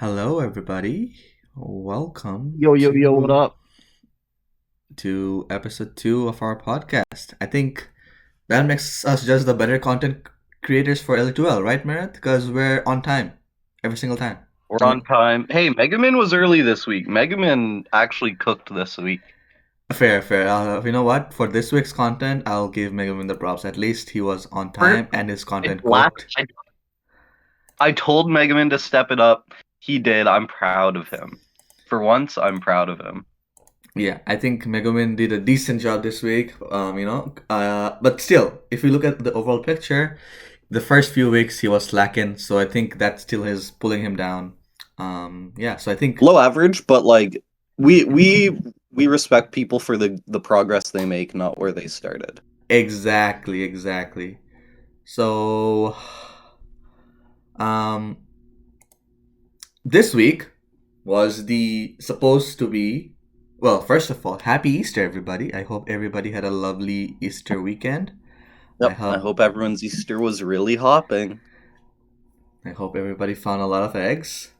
Hello, everybody. Welcome Yo, yo, yo, what up? to episode two of our podcast. I think that makes us just the better content creators for LD2L, right, Mareth? Because we're on time every single time. We're I on mean, time. Hey, Megaman was early this week. Megaman actually cooked this week. fair, fair. You know what? For this week's content, I'll give Megaman the props. At least he was on For time and his content last, cooked. I told Megaman to step it up. He did. I'm proud of him. For once, I'm proud of him. Yeah, I think Megumin did a decent job this week. But still, if you look at the overall picture, the first few weeks he was slacking, so I think that still is pulling him down. Yeah, so I think Low average, but like we respect people for the progress they make, not where they started. exactly. So, um, this week was the supposed to be. Well, first of all, happy Easter, everybody! I hope everybody had a lovely Easter weekend. I Yep, I hope hope everyone's Easter was really hopping. I hope everybody found a lot of eggs.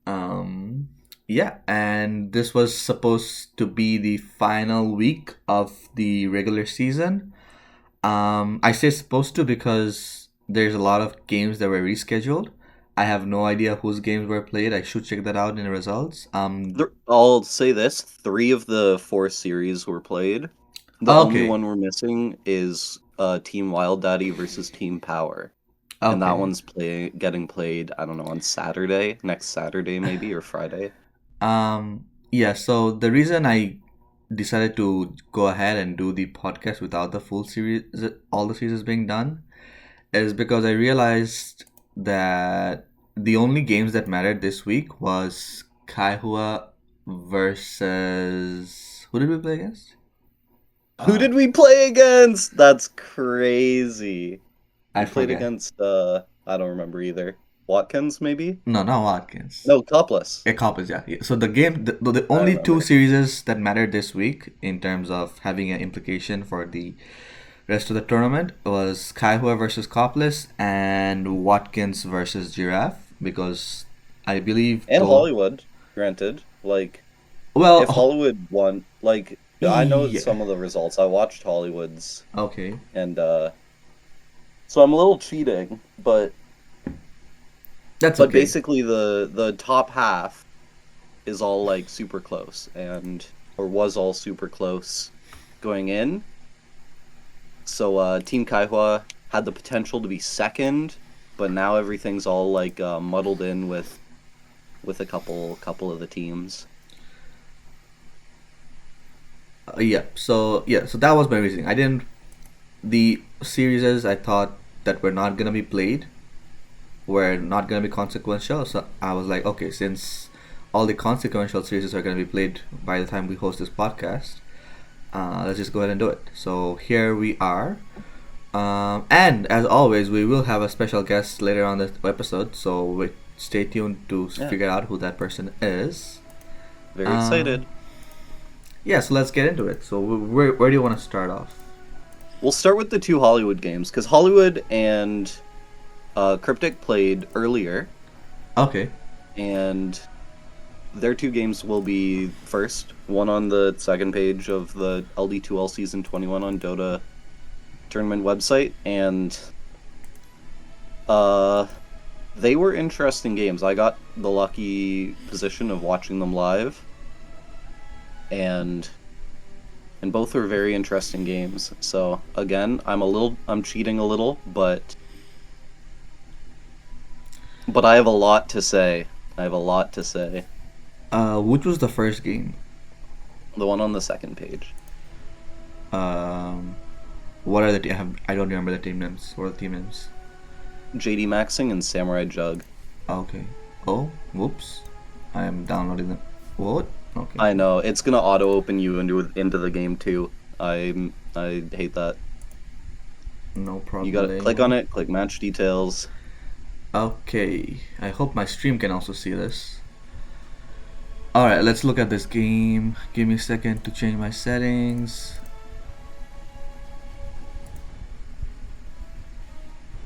Um, yeah, and this was supposed to be the final week of the regular season. I say supposed to because there's a lot of games that were rescheduled. I have no idea whose games were played. I should check that out in the results. I'll say this: 3 of the 4 series were played. The only Okay, one we're missing is Team Wild Daddy versus Team Power, and that okay. one's getting played. I don't know, on Saturday, next Saturday maybe, or Friday. Yeah. So the reason I decided to go ahead and do the podcast without the full series, all the series being done, is because I realized that the only games that mattered this week was Kyhua versus who did we play against? Who Uh, did we play against? That's crazy. I We played forget. against I don't remember either. Watkins maybe? No, not Watkins. No, Coplice. A Coplice, yeah. Yeah. So the game, the I only two remember. series that mattered this week in terms of having an implication for the rest of the tournament was Kyhua versus Coplice and Watkins versus Giraffe because I believe And though. Hollywood, granted. Like if Well, Hollywood won, like I know yeah. some of the results. I watched Hollywood's Okay. and so I'm a little cheating, That's but okay. basically the top half is all like super close and or was all super close going in. So Team Kaihua had the potential to be second, but now everything's all like muddled in with a couple of the teams. So that was my reasoning. I didn't the series I thought that were not gonna be played were not gonna be consequential. So I was like, okay, since all the consequential series are gonna be played by the time we host this podcast, let's just go ahead and do it. So here we are. And as always, we will have a special guest later on this episode. So stay tuned to Yeah, figure out who that person is. very Um, excited. yeah, so let's get into it. So where do you want to start off? We'll start with the 2 Hollywood games because Hollywood and Cryptic played earlier, Okay. and their 2 games will be first one on the second page of the LD2L Season 21 on Dota tournament website, and uh, they were interesting games. I got the lucky position of watching them live, and both were very interesting games. So again, I'm cheating a little, but I have a lot to say. I have a lot to say. Which was the first game? The one on the second page. Um, what are the I don't remember the team names. What are the team names? JDMaxxxing and Samurai Jugg. Okay. Oh, whoops. I am downloading them. What? Okay. I know it's gonna auto open you into the game too. I hate that. No You gotta click on problemo. it, click match details. Okay. I hope my stream can also see this. Alright, let's look at this game. Give me a second to change my settings.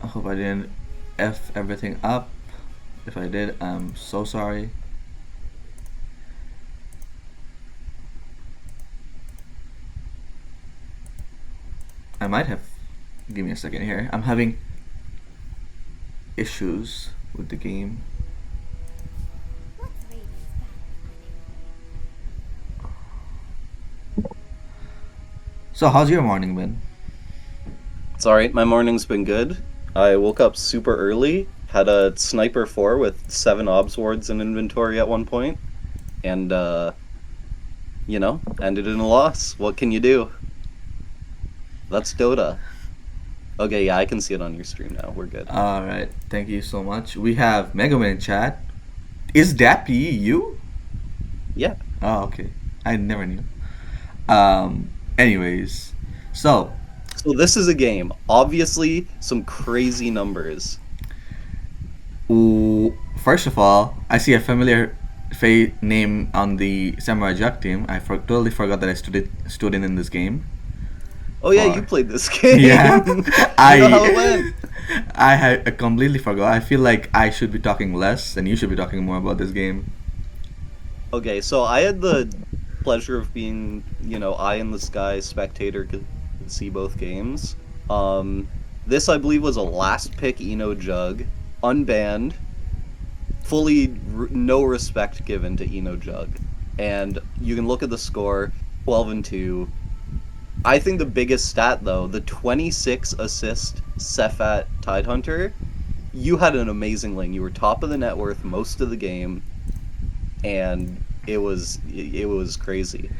I hope I didn't F everything up. If I did, I'm so sorry. I might have. Give me a second here. I'm having issues with the game. So, how's your morning been? Sorry, my morning's been good. I woke up super early, had a sniper 4 with 7 obs wards in inventory at one point, and ended in a loss. What can you do? That's Dota. Okay, yeah, I can see it on your stream now. We're good. Alright, thank you so much. We have Megaman in chat. Is that you? Yeah. Oh, okay. I never knew. Anyways, so this is a game. Obviously, some crazy numbers. First of all, I see a familiar name on the Samurai Jugg team. I totally forgot that I stood in this game. Oh yeah, you played this game. Yeah, You know how it went. I completely forgot. I feel like I should be talking less, and you should be talking more about this game. Okay, so I had the pleasure of being, eye in the sky spectator, could see both games. This I believe was a last pick Jugg, unbanned, fully no respect given to Jugg, and you can look at the score, 12-2. I think the biggest stat though, the 26 assist Cephat Tidehunter, you had an amazing lane. You were top of the net worth most of the game, and it was crazy.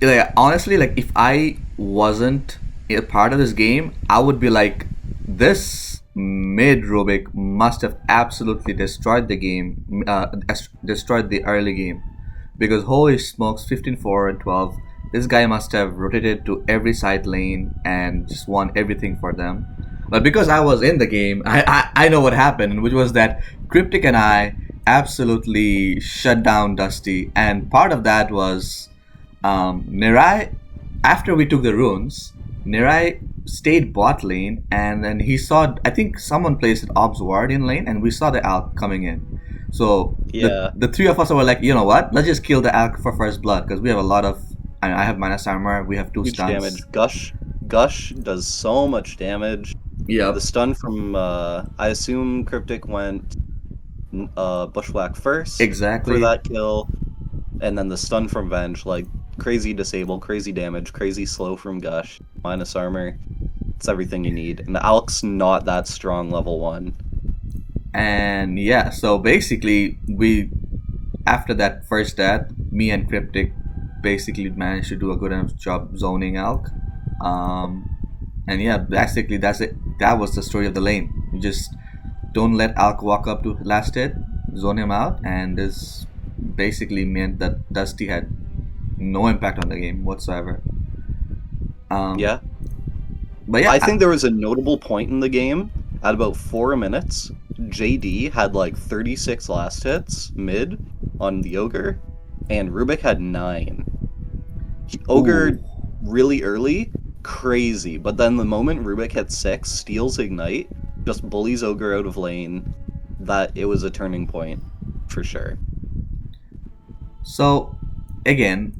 Like honestly, like if I wasn't a part of this game, I would be like, this mid Rubik must have absolutely destroyed the game, destroyed the early game, because holy smokes, 15-4 and 12. This guy must have rotated to every side lane and just won everything for them. But because I was in the game, I know what happened, which was that Cryptic and I absolutely shut down Dusty, and part of that was Nirai. After we took the runes, Nirai stayed bot lane, and then he saw, I think someone placed an Obs Ward in lane, and we saw the Alk coming in. So Yeah. the three of us were like, you know what? Let's just kill the Alk for first blood, because we have a lot of. I have minus armor. We have 2 Huge stuns. damage. Gush does so much damage. Yeah. The stun from I assume Cryptic went Bushwhack first Exactly. for that kill, and then the stun from Venge, like crazy disable, crazy damage, crazy slow from Gush, minus armor. It's everything you need. And the Alk's not that strong level 1. And yeah, so basically after that first death, me and Cryptic basically managed to do a good enough job zoning Alk. And yeah, basically that's it. That was the story of the lane. You just don't let Alk walk up to last hit, zone him out, and this basically meant that Dusty had no impact on the game whatsoever. Yeah. But yeah, I think there was a notable point in the game at about 4 minutes. JD had like 36 last hits mid on the Ogre, and Rubik had 9. Ogre really early, crazy, but then the moment Rubik hit 6, steals Ignite, just bullies Ogre out of lane, that it was a turning point for sure. So, again,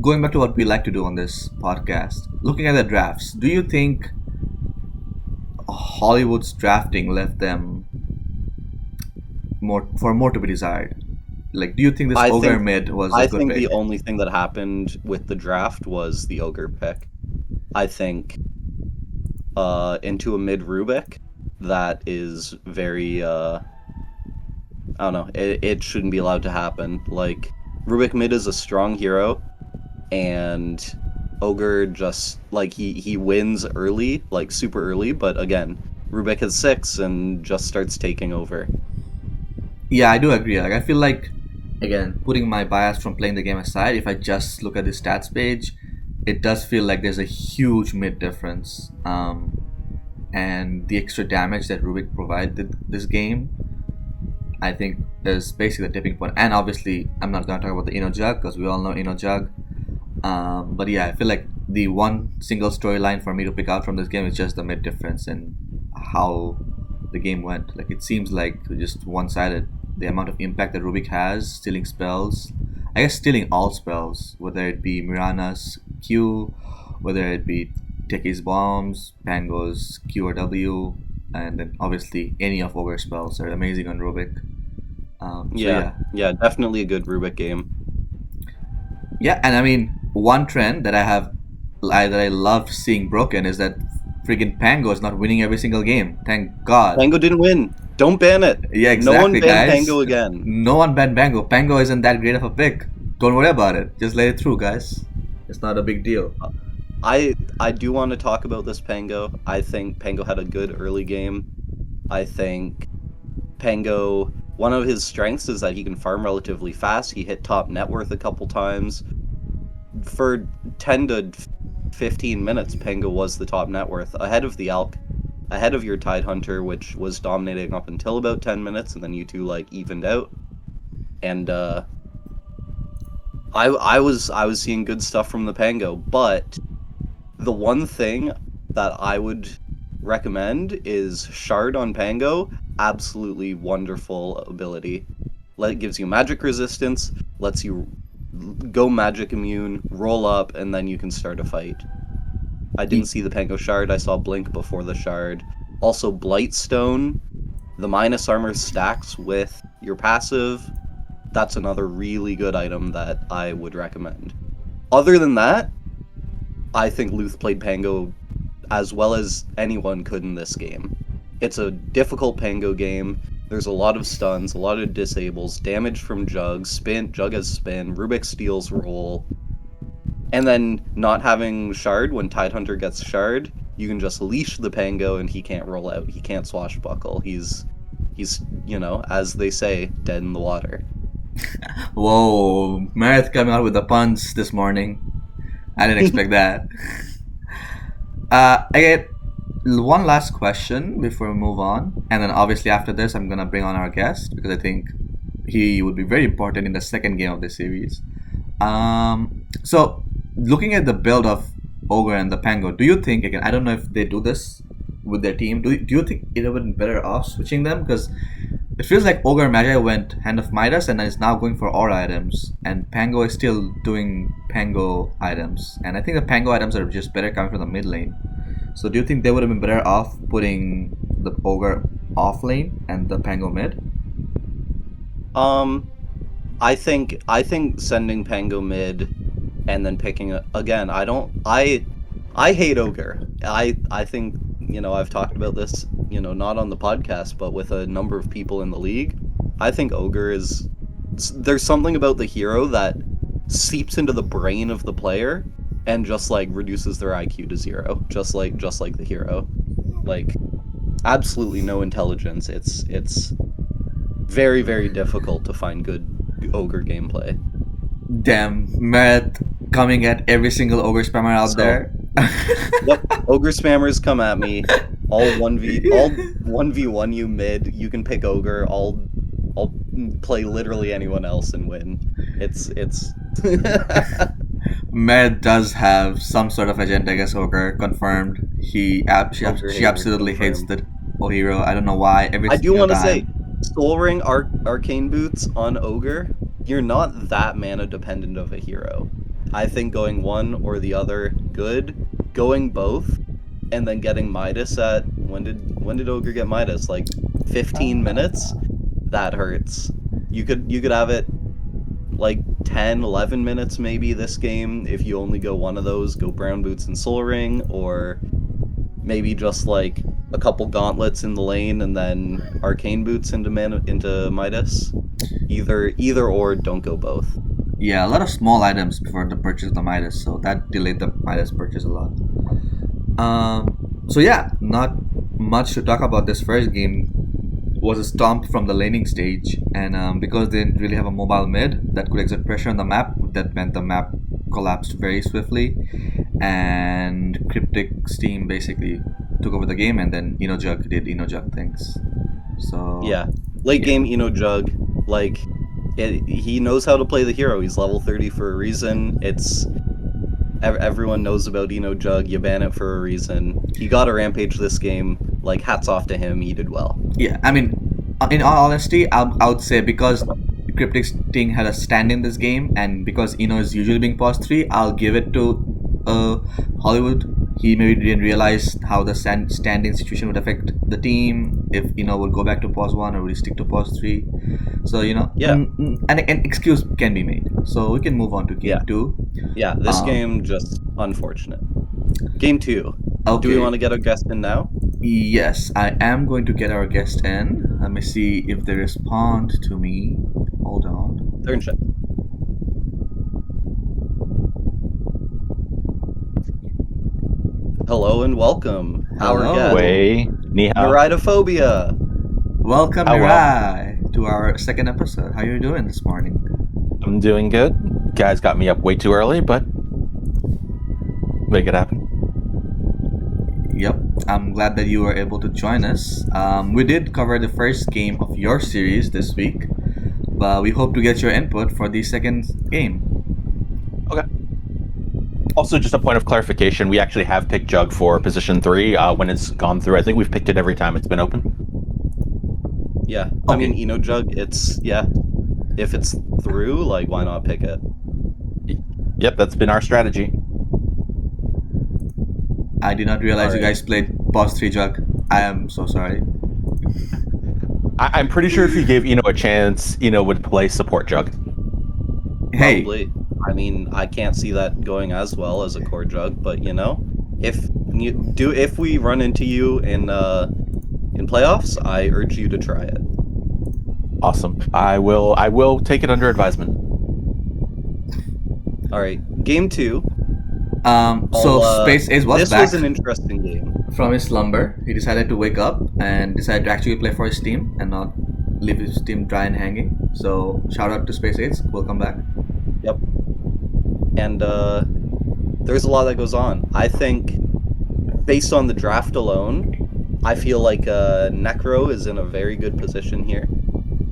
going back to what we like to do on this podcast, looking at the drafts, do you think Hollywood's drafting left them more to be desired? Like, do you think this Ogre mid was a good pick? I think the only thing that happened with the draft was the Ogre pick. I think into a mid Rubik, that is very I don't know, it shouldn't be allowed to happen. Like, Rubik mid is a strong hero, and Ogre just, like, he wins early, like super early, but again, Rubik has 6 and just starts taking over. Yeah, I do agree. Like, I feel like, again, putting my bias from playing the game aside, if I just look at the stats page, it does feel like there's a huge mid difference. And the extra damage that Rubik provided this game, I think, is basically the tipping point. And obviously, I'm not going to talk about the Jugg, because we all know Jugg. But yeah, I feel like the one single storyline for me to pick out from this game is just the mid difference and how the game went. Like it seems like just one-sided. The amount of impact that Rubik has, stealing spells, I guess stealing all spells, whether it be Mirana's Q, whether it be Teki's bombs, Pango's Q or W, and then obviously any of Ogre spells are amazing on Rubik. Yeah, definitely a good Rubik game. Yeah, and I mean, one trend that that I love seeing broken is that freaking Pango is not winning every single game. Thank God. Pango didn't win. Don't ban it. Yeah, exactly, No one banned guys. Pango again. No one banned Pango. Pango isn't that great of a pick. Don't worry about it. Just let it through, guys. It's not a big deal. I do want to talk about this Pango. I think Pango had a good early game. I think Pango, one of his strengths is that he can farm relatively fast. He hit top net worth a couple times. For 10 to 15 minutes, Pango was the top net worth, ahead of the Alk, ahead of your Tidehunter, which was dominating up until about 10 minutes, and then you two like evened out. And I was seeing good stuff from the Pango, but the one thing that I would recommend is Shard on Pango. Absolutely wonderful ability. It gives you magic resistance, lets you go magic immune, roll up, and then you can start a fight. I didn't see the Pango Shard, I saw Blink before the Shard. Also Blightstone, the minus armor stacks with your passive. That's another really good item that I would recommend. Other than that, I think Luth played Pango as well as anyone could in this game. It's a difficult Pango game. There's a lot of stuns, a lot of disables, damage from Jugg, Jugg has spin, Rubik steals roll. And then not having Shard, when Tidehunter gets Shard, you can just leash the Pango and he can't roll out, he can't swashbuckle. He's you know, as they say, dead in the water. Whoa, Mareth coming out with the puns this morning. I didn't expect that. I get one last question before we move on, and then obviously after this I'm gonna bring on our guest because I think he would be very important in the second game of this series. So looking at the build of Ogre and the Pango, do you think, again, I don't know if they do this with their team, do you think it would have been better off switching them? Because it feels like Ogre Magi went Hand of Midas and is now going for aura items, and Pango is still doing Pango items, and I think the Pango items are just better coming from the mid lane. So do you think they would have been better off putting the Ogre off lane and the Pango mid? I think sending Pango mid and then picking again. I hate Ogre. I think, you know, I've talked about this, you know, not on the podcast, but with a number of people in the league. I think Ogre is, there's something about the hero that seeps into the brain of the player and just like reduces their IQ to 0, just like the hero. Like absolutely no intelligence. It's very, very difficult to find good Ogre gameplay. Damn, Mareth coming at every single Ogre spammer out there. Yep, Ogre spammers come at me. All 1v1 you mid. You can pick Ogre. I'll play literally anyone else and win. It's Mareth does have some sort of agenda against Ogre, confirmed. She absolutely hates the hero. I don't know why. I do want to say, Soul Ring Arcane Boots on Ogre, you're not that mana dependent of a hero. I think going one or the other, good. Going both, and then getting Midas at, when did Ogre get Midas? Like 15 minutes? That hurts. You could have it like 10, 11 minutes maybe this game if you only go one of those, go Brown Boots and Soul Ring, or maybe just like a couple gauntlets in the lane and then Arcane Boots into Midas. Either or, don't go both. Yeah, a lot of small items before the purchase of the Midas, so that delayed the Midas purchase a lot. So yeah, not much to talk about. This first game was a stomp from the laning stage, and because they didn't really have a mobile mid that could exert pressure on the map, that meant the map collapsed very swiftly, and Cryptic's team basically took over the game, and then Jugg did Jugg things. So yeah, late game Jugg, like he knows how to play the hero. He's level 30 for a reason. Everyone knows about Jugg. You ban it for a reason. He got a rampage this game. Like, hats off to him. He did well. Yeah, I mean, in all honesty, I would say because Cryptic's Ting had a stand in this game, and because Eno is usually being pause 3, I'll give it to Hollywood. He maybe didn't realize how the standing situation would affect the team, if Eno would go back to pause 1 or would he stick to pause 3. So, Yeah. an excuse can be made. So we can move on to game 2. Yeah, this game just unfortunate. Game 2. Okay. Do we want to get our guest in now? Yes, I am going to get our guest in. Let me see if they respond to me. Hold on. Turn check. Hello and welcome. Our Hello. guest, Wei, ni hao. Maridophobia. Welcome, Hello. Mirai, to our second episode. How are you doing this morning? I'm doing good. Guys got me up way too early, but make it happen. Yep, I'm glad that you were able to join us. We did cover the first game of your series this week, but we hope to get your input for the second game. Okay. Also, just a point of clarification, we actually have picked Jug for position 3 when it's gone through. I think we've picked it every time it's been open. Yeah, Okay. I mean, Eno Jug, it's, if it's through, like, why not pick it? Yep, that's been our strategy. I did not realize you Alright. guys played Boss 3 Jug. I am so sorry. I'm pretty sure if you gave Eno a chance, Eno would play support Jug. Hey, Probably. I mean, I can't see that going as well as a core Jug, but, if we run into you in playoffs, I urge you to try it. Awesome. I will take it under advisement. Alright, game 2. so Space Ace was this back was an interesting game. from his slumber. He decided to wake up and decided to actually play for his team and not leave his team dry and hanging. So shout out to Space Ace. Welcome back. Yep. And there's a lot that goes on. I think, based on the draft alone, I feel like Necro is in a very good position here.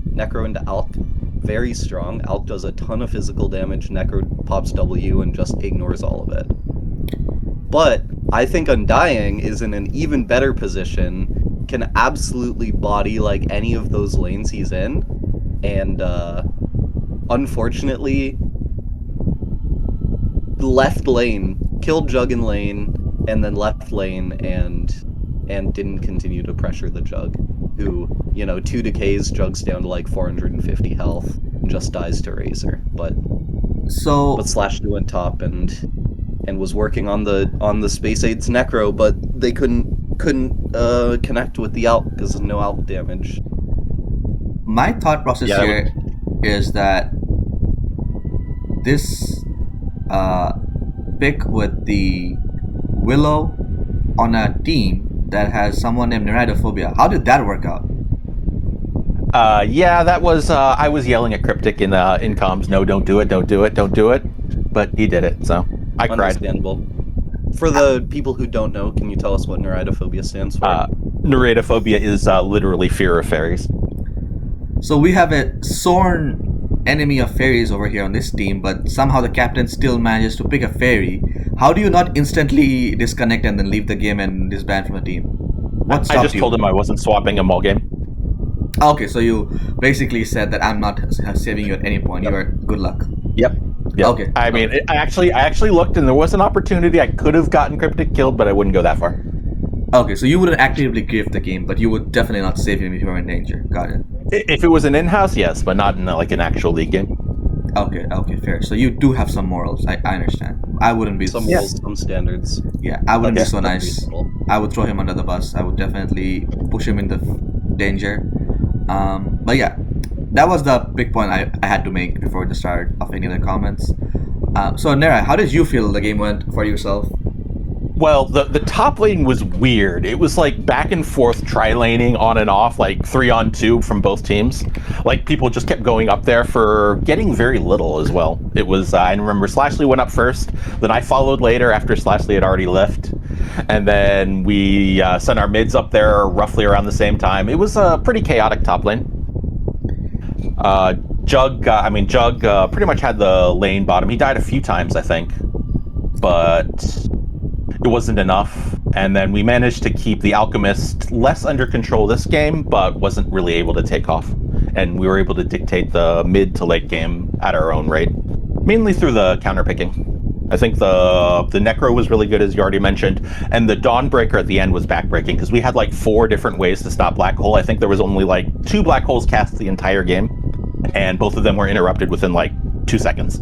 Necro into Alk, very strong. Alk does a ton of physical damage. Necro pops W and just ignores all of it. But I think Undying is in an even better position, can absolutely body like any of those lanes he's in, and unfortunately, left lane, killed Jug in lane, and then left lane and didn't continue to pressure the Jug, who, 2 decays, Jug's down to like 450 health, and just dies to Razor. But Slash went top and was working on the Space Aid's Necro, but they couldn't connect with the Alk because no Alk damage. My thought process here is that this pick with the Willow on a team that has someone named Neridophobia, how did that work out? Yeah, that was I was yelling at Cryptic in comms, no, don't do it, don't do it, don't do it. But he did it, so I cried. Understandable. For the people who don't know, can you tell us what Neridophobia stands for? Neridophobia is literally fear of fairies. So we have a sworn enemy of fairies over here on this team, but somehow the captain still manages to pick a fairy. How do you not instantly disconnect and then leave the game and disband from the team? What stopped I just told him I wasn't swapping him all game. Okay, so you basically said that I'm not saving you at any point. Yep. You are good luck. Yep. Okay. I mean, I actually looked, and there was an opportunity I could have gotten Cryptic killed, but I wouldn't go that far. Okay, so you wouldn't actively give the game, but you would definitely not save him if you were in danger. Got it. If it was an in-house, yes, but not in like an actual league game. Okay, fair. So you do have some morals. I understand. I wouldn't be Some rules, some standards. Yeah, I wouldn't be so That's nice. reasonable. I would throw him under the bus. I would definitely push him into danger. But yeah, that was the big point I had to make before the start of any other comments. So Nera, how did you feel the game went for yourself? Well, the top lane was weird. It was like back and forth tri-laning on and off, like 3-on-2 from both teams. Like people just kept going up there for getting very little as well. It was, I remember Slashley went up first, then I followed later after Slashley had already left. And then we sent our mids up there roughly around the same time. It was a pretty chaotic top lane. Jug pretty much had the lane bottom. He died a few times, I think. But it wasn't enough. And then we managed to keep the Alchemist less under control this game, but wasn't really able to take off. And we were able to dictate the mid to late game at our own rate, mainly through the counterpicking. I think the Necro was really good, as you already mentioned, and the Dawnbreaker at the end was backbreaking, because we had like 4 different ways to stop Black Hole. I think there was only like 2 Black Holes cast the entire game, and both of them were interrupted within like 2 seconds.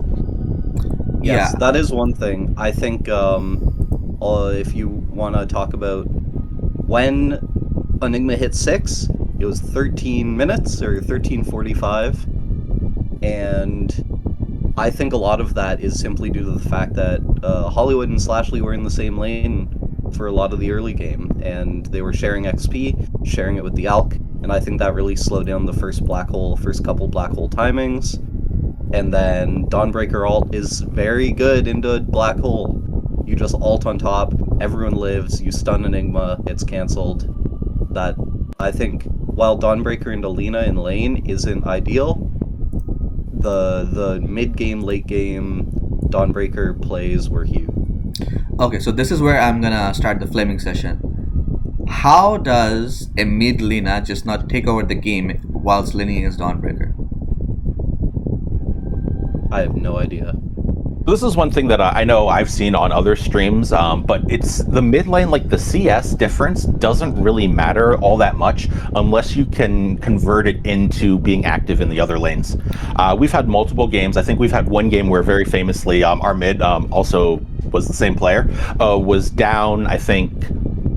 Yes, Yeah. that is one thing. I think if you want to talk about when Enigma hit 6, it was 13 minutes or 13:45, and I think a lot of that is simply due to the fact that Hollywood and Slashley were in the same lane for a lot of the early game, and they were sharing XP, sharing it with the Alk, and I think that really slowed down the first couple Black Hole timings. And then Dawnbreaker ult is very good into Black Hole. You just ult on top, everyone lives, you stun Enigma, it's cancelled. That, I think, while Dawnbreaker into Lina in lane isn't ideal, the mid-game, late-game Dawnbreaker plays were huge. Okay, so this is where I'm gonna start the flaming session. How does a mid Lina just not take over the game whilst laning against Dawnbreaker? I have no idea. This is one thing that I know I've seen on other streams, but it's the mid lane, like the CS difference doesn't really matter all that much unless you can convert it into being active in the other lanes. We've had multiple games. I think we've had one game where very famously our mid also was the same player, was down, I think,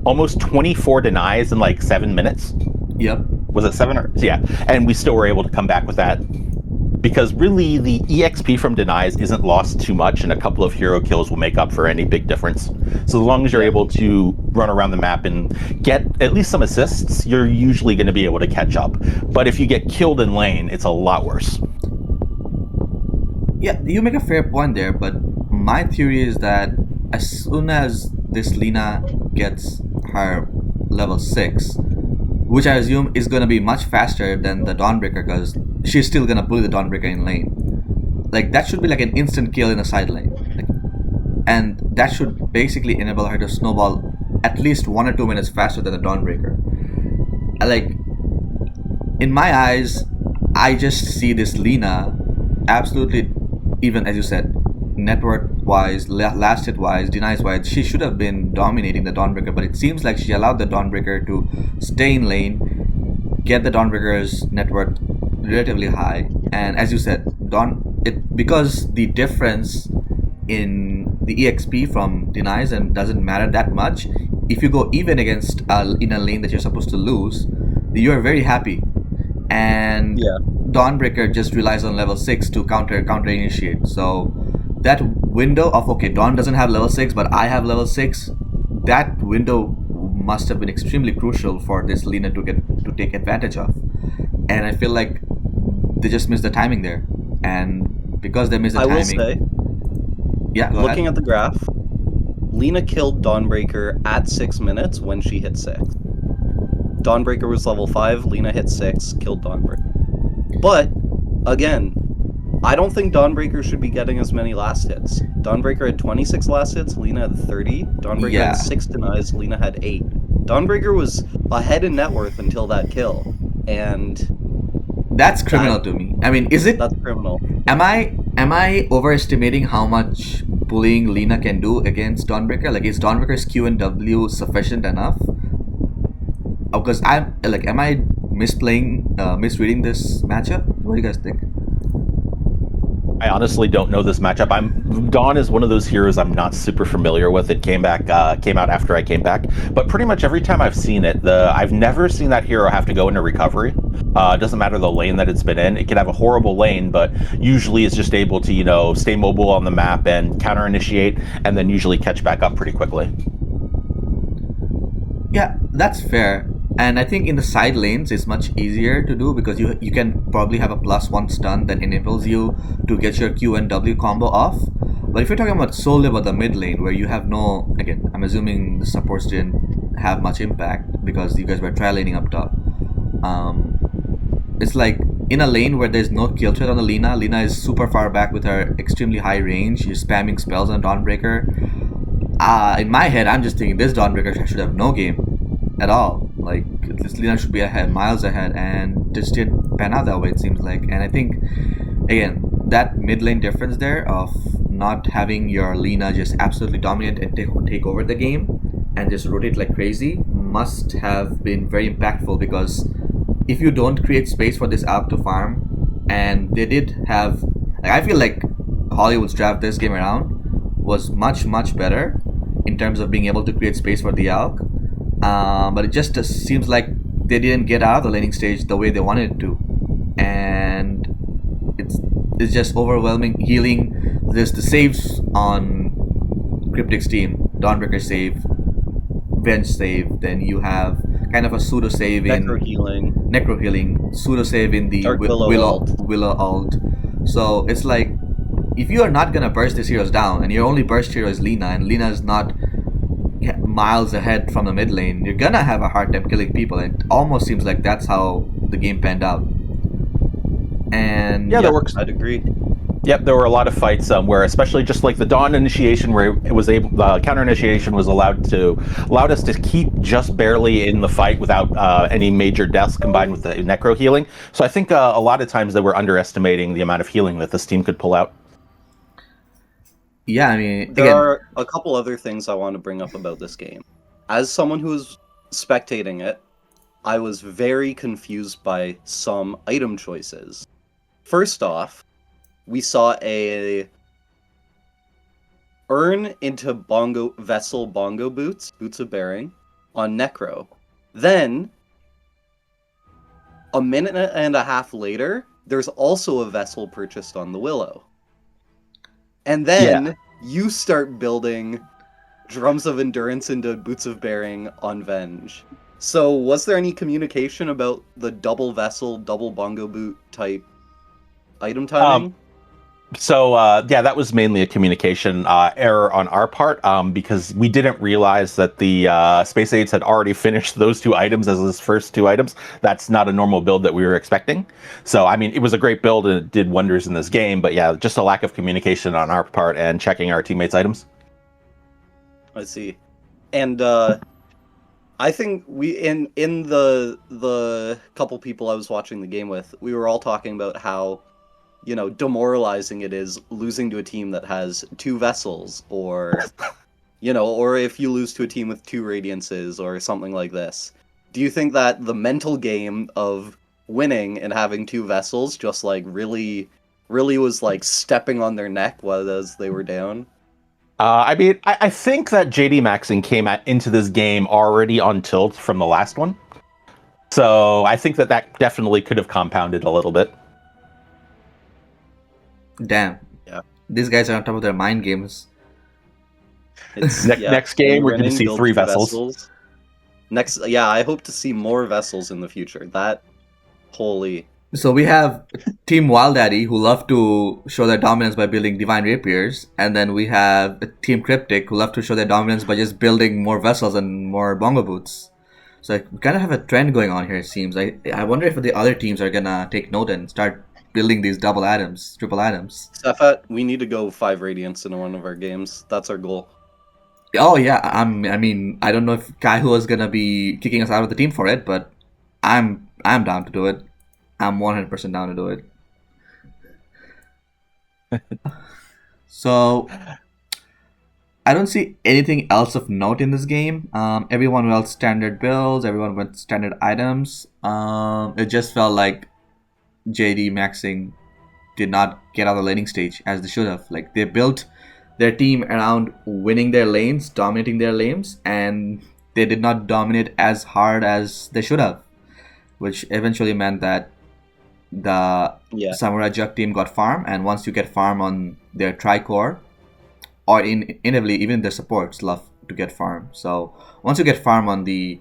almost 24 denies in like 7 minutes. Yep. Was it 7 or? Yeah. And we still were able to come back with that. Because really, the EXP from denies isn't lost too much, and a couple of hero kills will make up for any big difference. So as long as you're able to run around the map and get at least some assists, you're usually going to be able to catch up. But if you get killed in lane, it's a lot worse. Yeah, you make a fair point there, but my theory is that as soon as this Lina gets her level 6, which I assume is going to be much faster than the Dawnbreaker, because she's still going to bully the Dawnbreaker in lane. Like, that should be like an instant kill in a side lane. Like, and that should basically enable her to snowball at least 1 or 2 minutes faster than the Dawnbreaker. Like, in my eyes, I just see this Lina absolutely, even as you said, network wise, last hit wise, denies wise, she should have been dominating the Dawnbreaker, but it seems like she allowed the Dawnbreaker to stay in lane, get the Dawnbreaker's net worth relatively high, and as you said, because the difference in the EXP from denies and doesn't matter that much, if you go even against in a lane that you're supposed to lose, you're very happy. And Yeah. Dawnbreaker just relies on level 6 to counter initiate. So that window of, okay, Dawn doesn't have level 6 but I have level 6, that window must have been extremely crucial for this Lina to take advantage of. And I feel like they just missed the timing there. And because they missed the I timing, will say, yeah, go looking ahead. at the graph, Lina killed Dawnbreaker at 6 minutes when she hit 6. Dawnbreaker was level 5, Lina hit 6, killed Dawnbreaker. But, again, I don't think Dawnbreaker should be getting as many last hits. Dawnbreaker had 26 last hits, Lina had 30. Dawnbreaker Yeah. had 6 denies, Lina had 8. Dawnbreaker was ahead in net worth until that kill. And That's criminal to me. I mean, is it? that's criminal. Am I overestimating how much bullying Lina can do against Dawnbreaker? Like, is Dawnbreaker's Q and W sufficient enough? Because I'm like, am I misreading this matchup? What do you guys think? I honestly don't know this matchup. Dawn is one of those heroes I'm not super familiar with. It came out after I came back, but pretty much every time I've seen it, I've never seen that hero have to go into recovery. It doesn't matter the lane that it's been in. It can have a horrible lane, but usually it's just able to, stay mobile on the map and counter initiate, and then usually catch back up pretty quickly. Yeah, that's fair. And I think in the side lanes it's much easier to do because you can probably have a +1 stun that enables you to get your Q and W combo off. But if you're talking about solely about the mid lane where you have no, again, I'm assuming the supports didn't have much impact because you guys were tri-laning up top. It's like in a lane where there's no kill threat on the Lina is super far back with her extremely high range. You're spamming spells on Dawnbreaker. in my head, I'm just thinking this Dawnbreaker should have no game at all. Like this Lina should be ahead, miles ahead, and just didn't pan out that way. It seems like, and I think again that mid lane difference there of not having your Lina just absolutely dominate and take over the game and just rotate like crazy must have been very impactful, because if you don't create space for this Alp to farm, and they did have, like, I feel like Hollywood's draft this game around was much better in terms of being able to create space for the Alp, but it just seems like they didn't get out of the laning stage the way they wanted to, and it's just overwhelming healing. There's the saves on Cryptic's team, Dawnbreaker save, Venge save, then you have kind of a pseudo save in Necro healing, pseudo save in the Willow alt. So it's like, if you are not gonna burst these heroes down, and your only burst hero is Lina, and Lina is not miles ahead from the mid lane, you're gonna have a hard time killing people, and it almost seems like that's how the game panned out. And yeah, that works. I'd agree. Yep, there were a lot of fights where, especially just like the Dawn initiation, where it was able, counter initiation was allowed us to keep just barely in the fight without any major deaths, combined with the necro healing. So I think a lot of times they were underestimating the amount of healing that this team could pull out. Yeah, I mean, there are a couple other things I want to bring up about this game. As someone who was spectating it, I was very confused by some item choices. First off, we saw a earn into vessel bongo boots of bearing on Necro. Then, a minute and a half later, there's also a vessel purchased on the Willow. And then you start building drums of endurance into boots of bearing on Venge. So was there any communication about the double vessel, double bongo boot type item timing? That was mainly a communication error on our part, because we didn't realize that the Space Aids had already finished those two items as his first two items. That's not a normal build that we were expecting. So, I mean, it was a great build and it did wonders in this game, but yeah, just a lack of communication on our part and checking our teammates' items. I see. And I think we in the couple people I was watching the game with, we were all talking about how, you know, demoralizing it is losing to a team that has two vessels, or, you know, or if you lose to a team with two radiances or something like this. Do you think that the mental game of winning and having two vessels just like really was like stepping on their neck as they were down? I mean, I think that JDMaxxxxing came into this game already on tilt from the last one. So I think that definitely could have compounded a little bit. Damn. Yeah. These guys are on top of their mind games. Next game, we're going to see three vessels. I hope to see more vessels in the future. Holy. So we have Team Wild Daddy, who love to show their dominance by building Divine Rapiers, and then we have Team Cryptic, who love to show their dominance by just building more vessels and more bongo boots. So we kind of have a trend going on here, it seems. I wonder if the other teams are gonna take note and start building these triple atoms. Stefat, we need to go 5 Radiants in one of our games. That's our goal. Oh yeah, I mean, I don't know if Kyhua is gonna be kicking us out of the team for it, but I'm down to do it. I'm 100% down to do it. So, I don't see anything else of note in this game. Everyone went standard builds, everyone went standard items. It just felt like JDMaxxxxing did not get out of the laning stage as they should have. Like, they built their team around winning their lanes, dominating their lanes, and they did not dominate as hard as they should have, which eventually meant that the Samurai Jugg team got farm, and once you get farm on their tri-core, or inevitably even their supports love to get farm. So once you get farm on the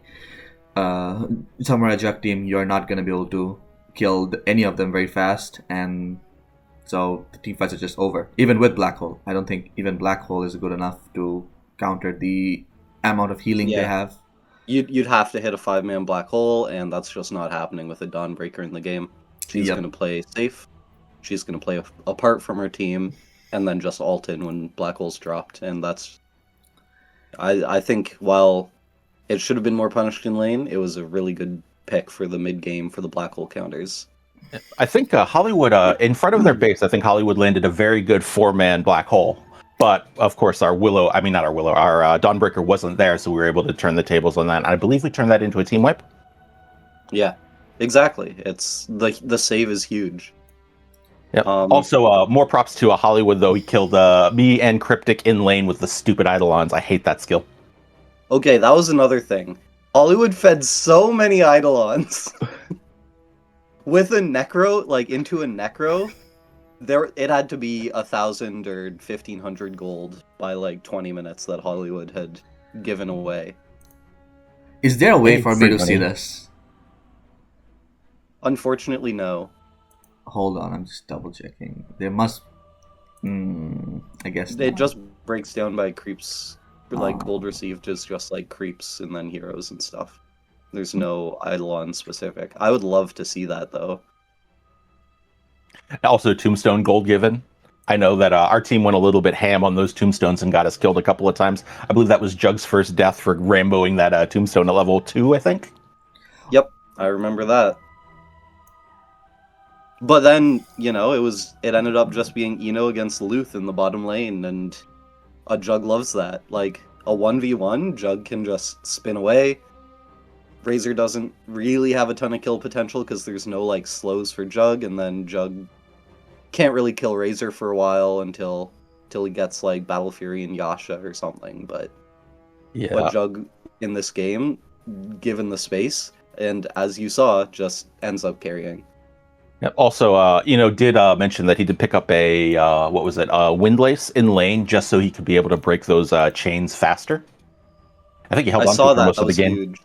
Samurai Jugg team, you're not going to be able to kill any of them very fast, and so the team fights are just over. Even with Black Hole, I don't think even Black Hole is good enough to counter the amount of healing they have. You'd have to hit a 5-man Black Hole, and that's just not happening with a Dawnbreaker in the game. She's going to play safe. She's going to play apart from her team, and then just ult in when Black Hole's dropped, and that's I think while it should have been more punished in lane, it was a really good pick for the mid game for the black hole counters. I think Hollywood, in front of their base, I think Hollywood landed a very good 4-man black hole. But of course, our not our Willow, our Dawnbreaker wasn't there, so we were able to turn the tables on that. And I believe we turned that into a team wipe. Yeah, exactly. It's the save is huge. Yep. Also, more props to Hollywood, though. He killed me and Cryptic in lane with the stupid Eidolons. I hate that skill. Okay, that was another thing. Hollywood fed so many Eidolons. With a Necro, like into a Necro, it had to be 1,000 or 1,500 gold by like 20 minutes that Hollywood had given away. Is there a way for me to Free see money. this? Unfortunately, no. Hold on, I'm just double checking. There must. I guess It not. just breaks down by creeps. Like Oh. gold received is just like creeps and then heroes and stuff. There's no Eidolon specific. I would love to see that though. Also, Tombstone gold given. I know that our team went a little bit ham on those tombstones and got us killed a couple of times. I believe that was Jugg's first death for Ramboing that tombstone at level 2, I think. Yep, I remember that. But then, it ended up just being Eno against Luth in the bottom lane, and a Jugg loves that. Like, a 1v1, Jugg can just spin away. Razor doesn't really have a ton of kill potential because there's no, like, slows for Jugg, and then Jugg can't really kill Razor for a while until he gets, like, Battle Fury and Yasha or something, but Jugg in this game, given the space, and as you saw, just ends up carrying. Yep. Also, did mention that he did pick up a windlace in lane just so he could be able to break those chains faster. I think he held I on to saw it for that. most That of the was game. huge.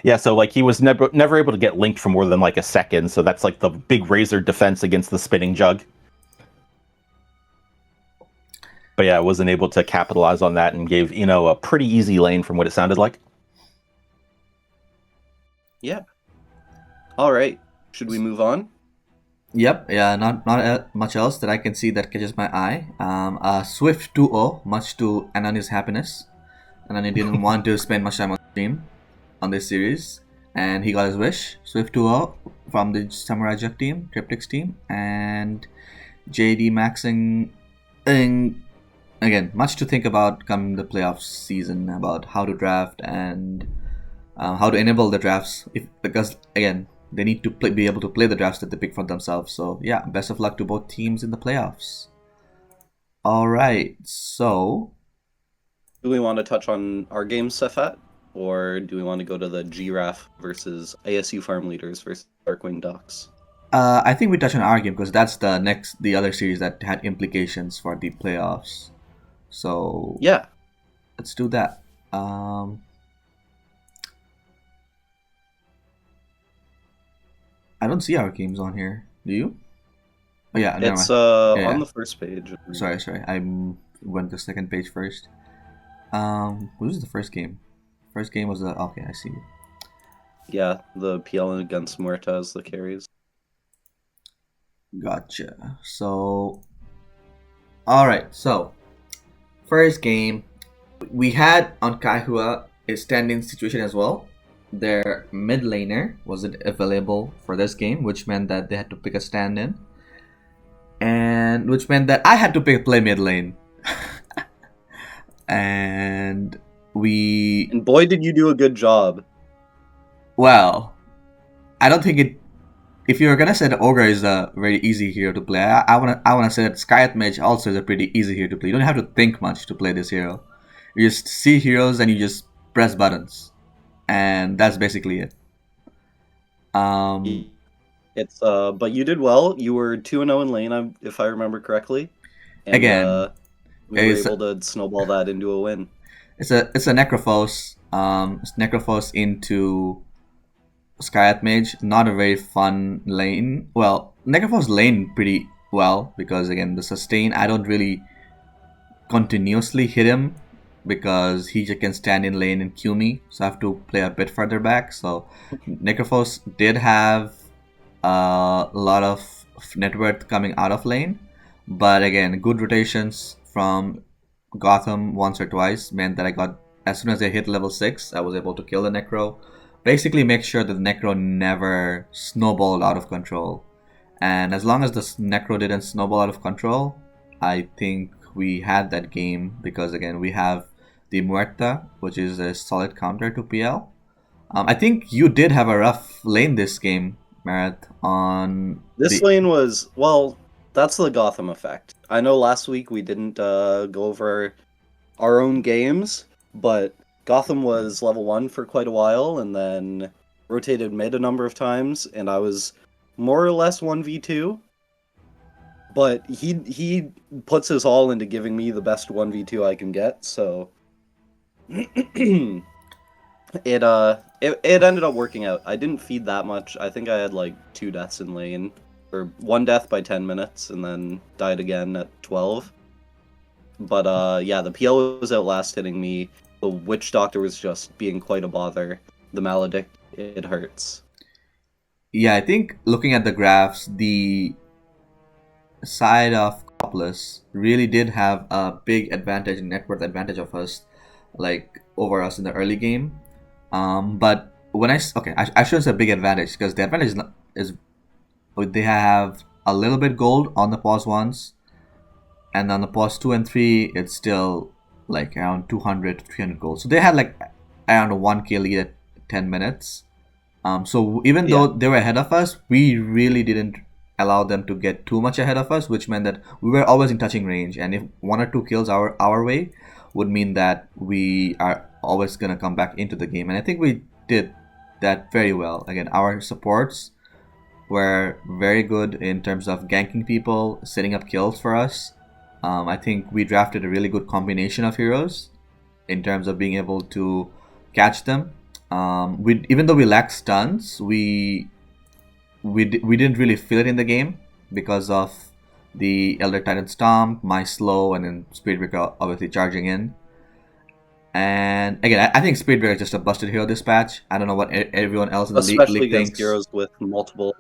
Yeah, so like he was never able to get linked for more than like a second. So that's like the big Razor defense against the spinning Jugg. But yeah, I wasn't able to capitalize on that and gave a pretty easy lane from what it sounded like. Yeah. All right. Should we move on? Yep, yeah, not much else that I can see that catches my eye. Swift 2-0, much to Anani's happiness. Anani didn't want to spend much time on stream on this series, and he got his wish. Swift 2-0 from the Samurai Jugg team, Cryptic's team, and JDMaxxxing. Again, much to think about coming the playoff season, about how to draft and how to enable the drafts. Because again, they need to be able to play the drafts that they pick for themselves. So yeah, best of luck to both teams in the playoffs. All right, so Do we want to touch on our game, Sefat? Or do we want to go to the GRAF versus ASU Farm Leaders versus Darkwing Ducks? I think we touch on our game because that's the other series that had implications for the playoffs. So Yeah. let's do that. I don't see our games on here. Do you? Oh yeah, never It's mind. Yeah. on the first page. Sorry. I went to the second page first. Who's the first game? First game was okay. I see. Yeah, the PL against Mareth as the carries. Gotcha. So, all right. So, first game, we had on Kyhua a standing situation as well. Their mid laner wasn't available for this game, which meant that they had to pick a stand-in, and which meant that I had to play mid lane. And And boy, did you do a good job. well, I don't think it. If you're gonna say that Ogre is a very easy hero to play, I wanna say that Skyet Mage also is a pretty easy hero to play. You don't have to think much to play this hero. You just see heroes and you just press buttons, and that's basically it. It's but you did well. You were 2-0 in lane, if I remember correctly. And, Again, we were it's- able to snowball that into a win. It's a Necrophos. It's Necrophos into Skyat Mage. Not a very fun lane. Well, Necrophos lane pretty well because again the sustain. I don't really continuously hit him because he just can stand in lane and kill me. So I have to play a bit further back. So Necrophos did have a lot of net worth coming out of lane, but again, good rotations from Gotham once or twice meant that I got as soon as I hit level 6, I was able to kill the Necro. Basically make sure that the Necro never snowballed out of control. And as long as the Necro didn't snowball out of control, I think we had that game because, again, we have the Muerta, which is a solid counter to PL. I think you did have a rough lane this game, Mareth, on This lane was, well, that's the Gotham effect. I know last week we didn't go over our own games, but Gotham was level 1 for quite a while and then rotated mid a number of times, and I was more or less 1v2. But he puts his all into giving me the best 1v2 I can get, so it ended up working out. I didn't feed that much. I think I had like 2 deaths in lane, or 1 death by 10 minutes, and then died again at 12. But yeah, the PL was outlast hitting me. The Witch Doctor was just being quite a bother. The Maledict, it hurts. Yeah, I think looking at the graphs, the side of Coplice really did have a big advantage, net worth advantage of us, like over us in the early game. But when I shouldn't say big advantage because the advantage is they have a little bit gold on the pause 1s, and on the pause 2 and 3 it's still like around 200 to 300 gold. So they had like around a 1k lead at 10 minutes. So even though they were ahead of us, we really didn't allow them to get too much ahead of us, which meant that we were always in touching range, and if 1 or 2 kills our way would mean that we are always gonna come back into the game. And I think we did that very well. Again, our supports were very good in terms of ganking people, setting up kills for us. I think we drafted a really good combination of heroes in terms of being able to catch them. Even though we lacked stuns, we didn't really feel it in the game because of the Elder Titan Stomp, my slow, and then Speedbreaker obviously charging in. And again, I think Speedbreaker is just a busted hero this patch. I don't know what everyone else in the league Especially against thinks. heroes with multiple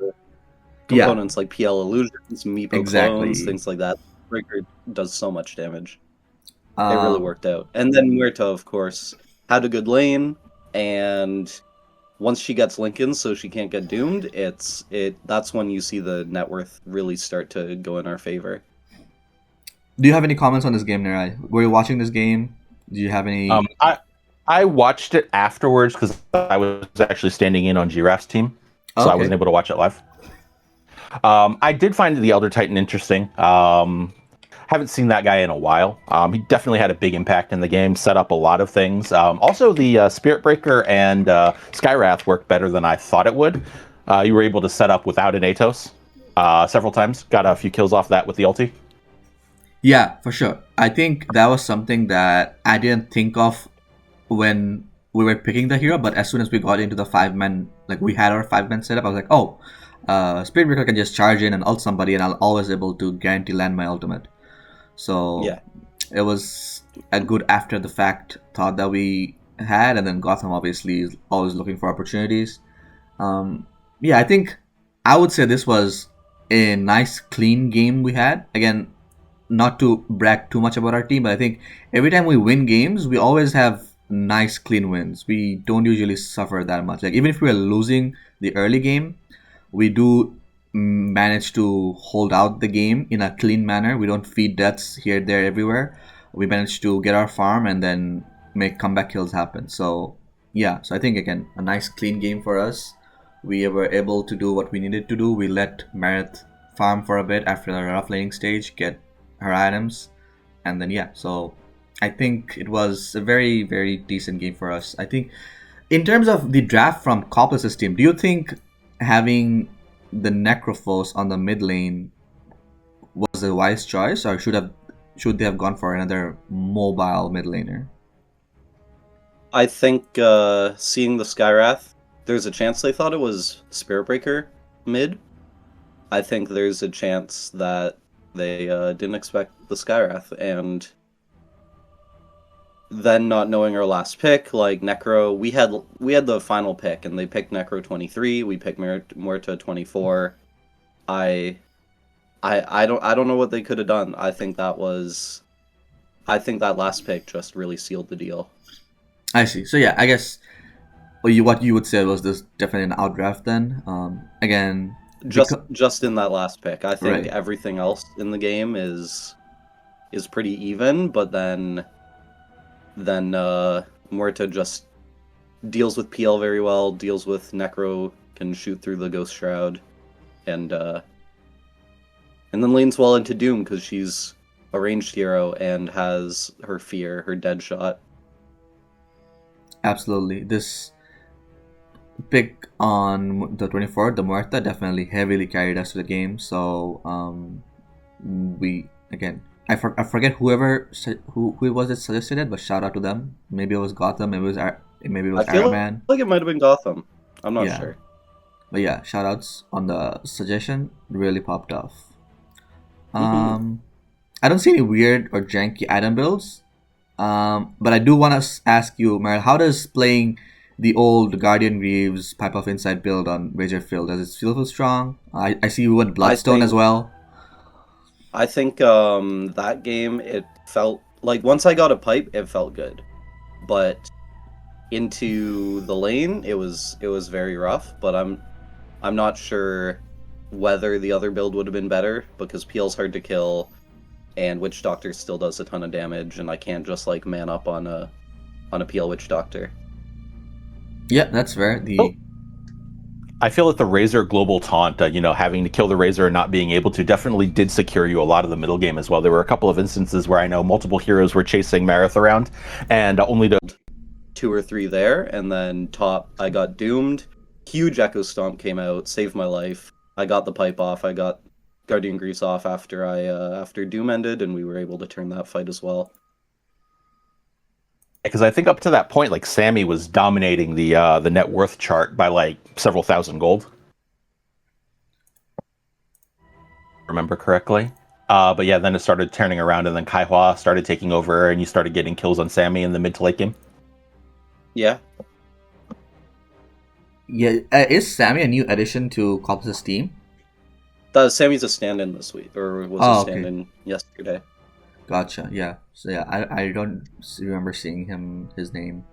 components like PL illusions, Meepo clones, things like that. Breaker does so much damage. It really worked out. And then Muerta, of course, had a good lane, and once she gets Lincoln so she can't get doomed, that's when you see the net worth really start to go in our favor. Do you have any comments on this game, Nerai? Were you watching this game? Do you have any... I watched it afterwards because I was actually standing in on Giraffe's team, so I wasn't able to watch it live. I did find the Elder Titan interesting. Haven't seen that guy in a while. He definitely had a big impact in the game, set up a lot of things. Also, the Spirit Breaker and Skywrath worked better than I thought it would. You were able to set up without an Atos several times. Got a few kills off that with the ulti. Yeah, for sure. I think that was something that I didn't think of when we were picking the hero, but as soon as we got into the 5-man, like we had our 5-man setup, I was like, oh, Spirit Breaker can just charge in and ult somebody and I'll always able to guarantee land my ultimate. So yeah, it was a good after the fact thought that we had, and then Gotham obviously is always looking for opportunities. Yeah, I think I would say this was a nice clean game we had. Again, not to brag too much about our team, but I think every time we win games, we always have nice clean wins. We don't usually suffer that much. Like even if we are losing the early game, we do manage to hold out the game in a clean manner. We don't feed deaths here, there, everywhere. We manage to get our farm and then make comeback kills happen. So yeah, so I think again a nice clean game for us. We were able to do what we needed to do. We let Mareth farm for a bit after the rough laning stage, get her items, and then yeah. So I think it was a very, very decent game for us. I think in terms of the draft from Coplice's team, do you think having the Necrophos on the mid lane was a wise choice, or should they have gone for another mobile mid laner? I think seeing the Skywrath, there's a chance they thought it was Spirit Breaker mid. I think there's a chance that they didn't expect the Skywrath, and then not knowing our last pick, like Necro, we had the final pick, and they picked Necro 23. We picked Muerta 24. I don't know what they could have done. I think that last pick just really sealed the deal. I see. So yeah, I guess what you would say was this definitely an outdraft then. Again, Just in that last pick, I think right. everything else in the game is pretty even, but then Muerta just deals with PL very well, deals with Necro, can shoot through the Ghost Shroud, and then leans well into Doom because she's a ranged hero and has her fear, her dead shot. Absolutely. This pick on the 24th, the Muerta, definitely heavily carried us to the game. So we again, I forget who it was that suggested it, but shout out to them. Maybe it was Gotham. Maybe it was I feel Araman. like it might have been Gotham. I'm not Yeah. sure. But yeah, shout outs on the suggestion. Really popped off. Mhm. I don't see any weird or janky item builds. But I do want to ask you, Meryl, how does playing the old Guardian Greaves Pipe of Insight build on Razor feel? Does it feel strong? I see you went Bloodstone as well. I think that game, it felt like once I got a pipe, it felt good, but into the lane, it was very rough. But I'm not sure whether the other build would have been better because PL's hard to kill, and Witch Doctor still does a ton of damage, and I can't just like man up on a PL Witch Doctor. Yeah, that's fair. I feel that the Razor global taunt, having to kill the Razor and not being able to, definitely did secure you a lot of the middle game as well. There were a couple of instances where I know multiple heroes were chasing Mareth around, and only to 2 or 3 there, and then top, I got doomed. Huge Echo Stomp came out, saved my life. I got the pipe off. I got Guardian Grease off after after Doom ended, and we were able to turn that fight as well. because I think up to that point, like Sammy was dominating the net worth chart by like several thousand gold. Remember correctly. But yeah, then it started turning around, and then Kyhua started taking over, and you started getting kills on Sammy in the mid to late game. Yeah. Yeah, is Sammy a new addition to Coplice's team? Sammy's a stand-in this week, or was a stand-in yesterday. Gotcha. Yeah. So yeah, I don't remember seeing his name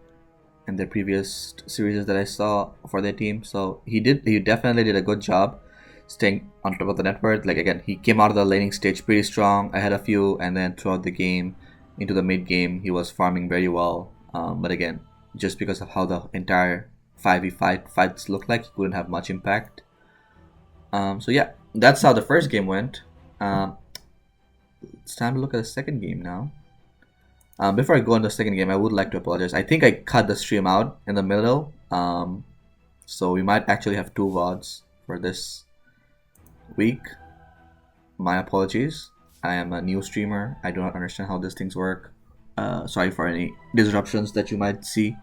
in the previous series that I saw for their team. So he definitely did a good job staying on top of the network. Like again, he came out of the laning stage pretty strong, ahead of you, and then throughout the game, into the mid game, he was farming very well. But again, just because of how the entire 5v5 fights looked like, he couldn't have much impact. So yeah, that's how the first game went. It's time to look at the second game now. Before I go into the second game, I would like to apologize. I think I cut the stream out in the middle. So we might actually have 2 VODs for this week. My apologies. I am a new streamer. I do not understand how these things work. Sorry for any disruptions that you might see.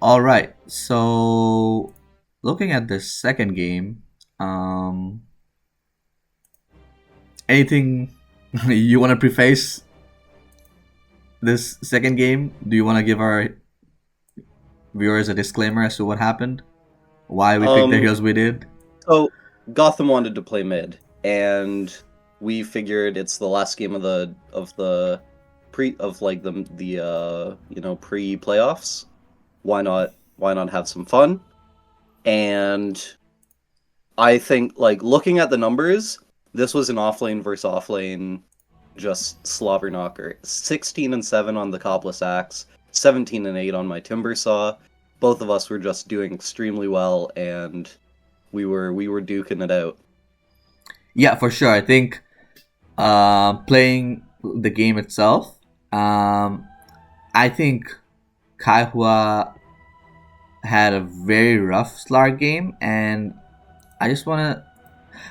Alright, so looking at this second game, anything you want to preface this second game? Do you want to give our viewers a disclaimer as to what happened? Why we picked the heroes we did? So Gotham wanted to play mid, and we figured it's the last game of the pre-playoffs. Why not have some fun? And I think, like, looking at the numbers, this was an offlane versus offlane just slobber knocker. 16-7 on the Coplice Axe, 17-8 on my Timber Saw. Both of us were just doing extremely well, and we were duking it out. Yeah, for sure. I think playing the game itself, I think Kyhua had a very rough Slark game, and I just wanna,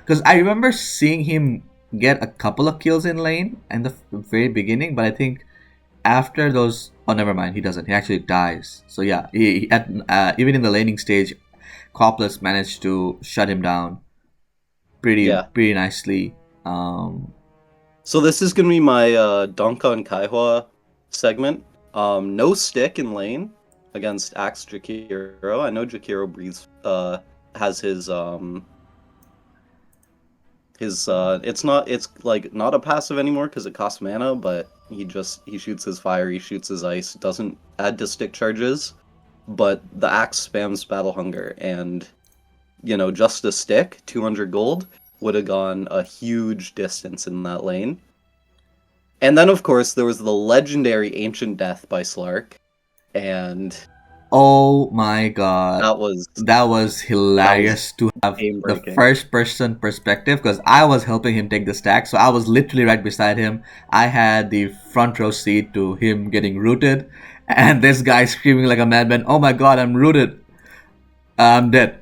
because I remember seeing him get a couple of kills in lane in the very beginning, but I think after those, oh never mind, he doesn't. He actually dies. So yeah, he even in the laning stage, Coplice managed to shut him down pretty nicely. So this is gonna be my dunk on Kyhua segment. No stick in lane against Axe Jakiro. I know Jakiro breathes has his His it's like not a passive anymore because it costs mana, but he shoots his fire, he shoots his ice, doesn't add to stick charges, but the axe spams battle hunger, and just a stick, 200 gold, would have gone a huge distance in that lane. And then of course there was the legendary Ancient Death by Slark, and Oh my god. that was hilarious to have the game-breaking. first person perspective because I was helping him take the stack, so I was literally right beside him. I had the front row seat to him getting rooted, and this guy screaming like a madman, "Oh my god, I'm rooted. I'm dead."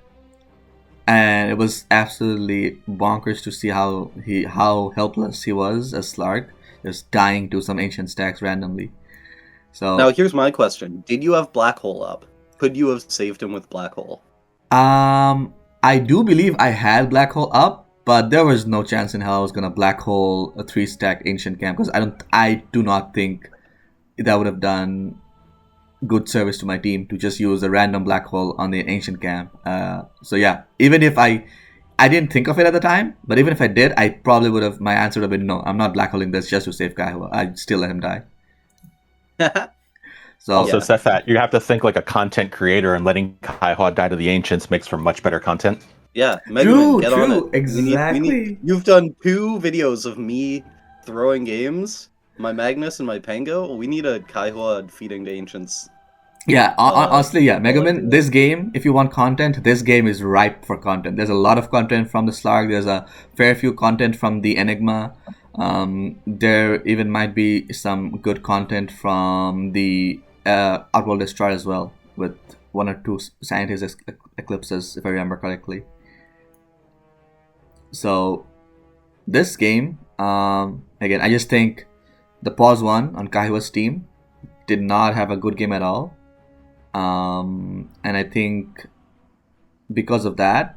And it was absolutely bonkers to see how helpless he was as Slark, just dying to some ancient stacks randomly. So Now here's my question: did you have Black Hole up? Could you have saved him with Black Hole? I do believe I had Black Hole up, but there was no chance in hell I was gonna Black Hole a 3-stack Ancient Camp because I do not think that would have done good service to my team to just use a random Black Hole on the Ancient Camp. So yeah, even if I didn't think of it at the time, but even if I did, I probably would have. My answer would have been no. I'm not Black Holing this just to save Kyhua. I'd still let him die. So Also, Sefat, you have to think like a content creator, and letting Kyhua die to the ancients makes for much better content. Yeah, Megaman, get on it. Exactly. You've done 2 videos of me throwing games, my Magnus and my Pango. We need a Kyhua defeating the ancients. Yeah, honestly, yeah, Megaman, like this game, if you want content, this game is ripe for content. There's a lot of content from the Slark. There's a fair few content from the Enigma. There even might be some good content from the Outworld Destroyer as well, with 1 or 2 scientist eclipses, if I remember correctly. So, this game, again, I just think the pause one on Kyhua's team did not have a good game at all. And I think because of that,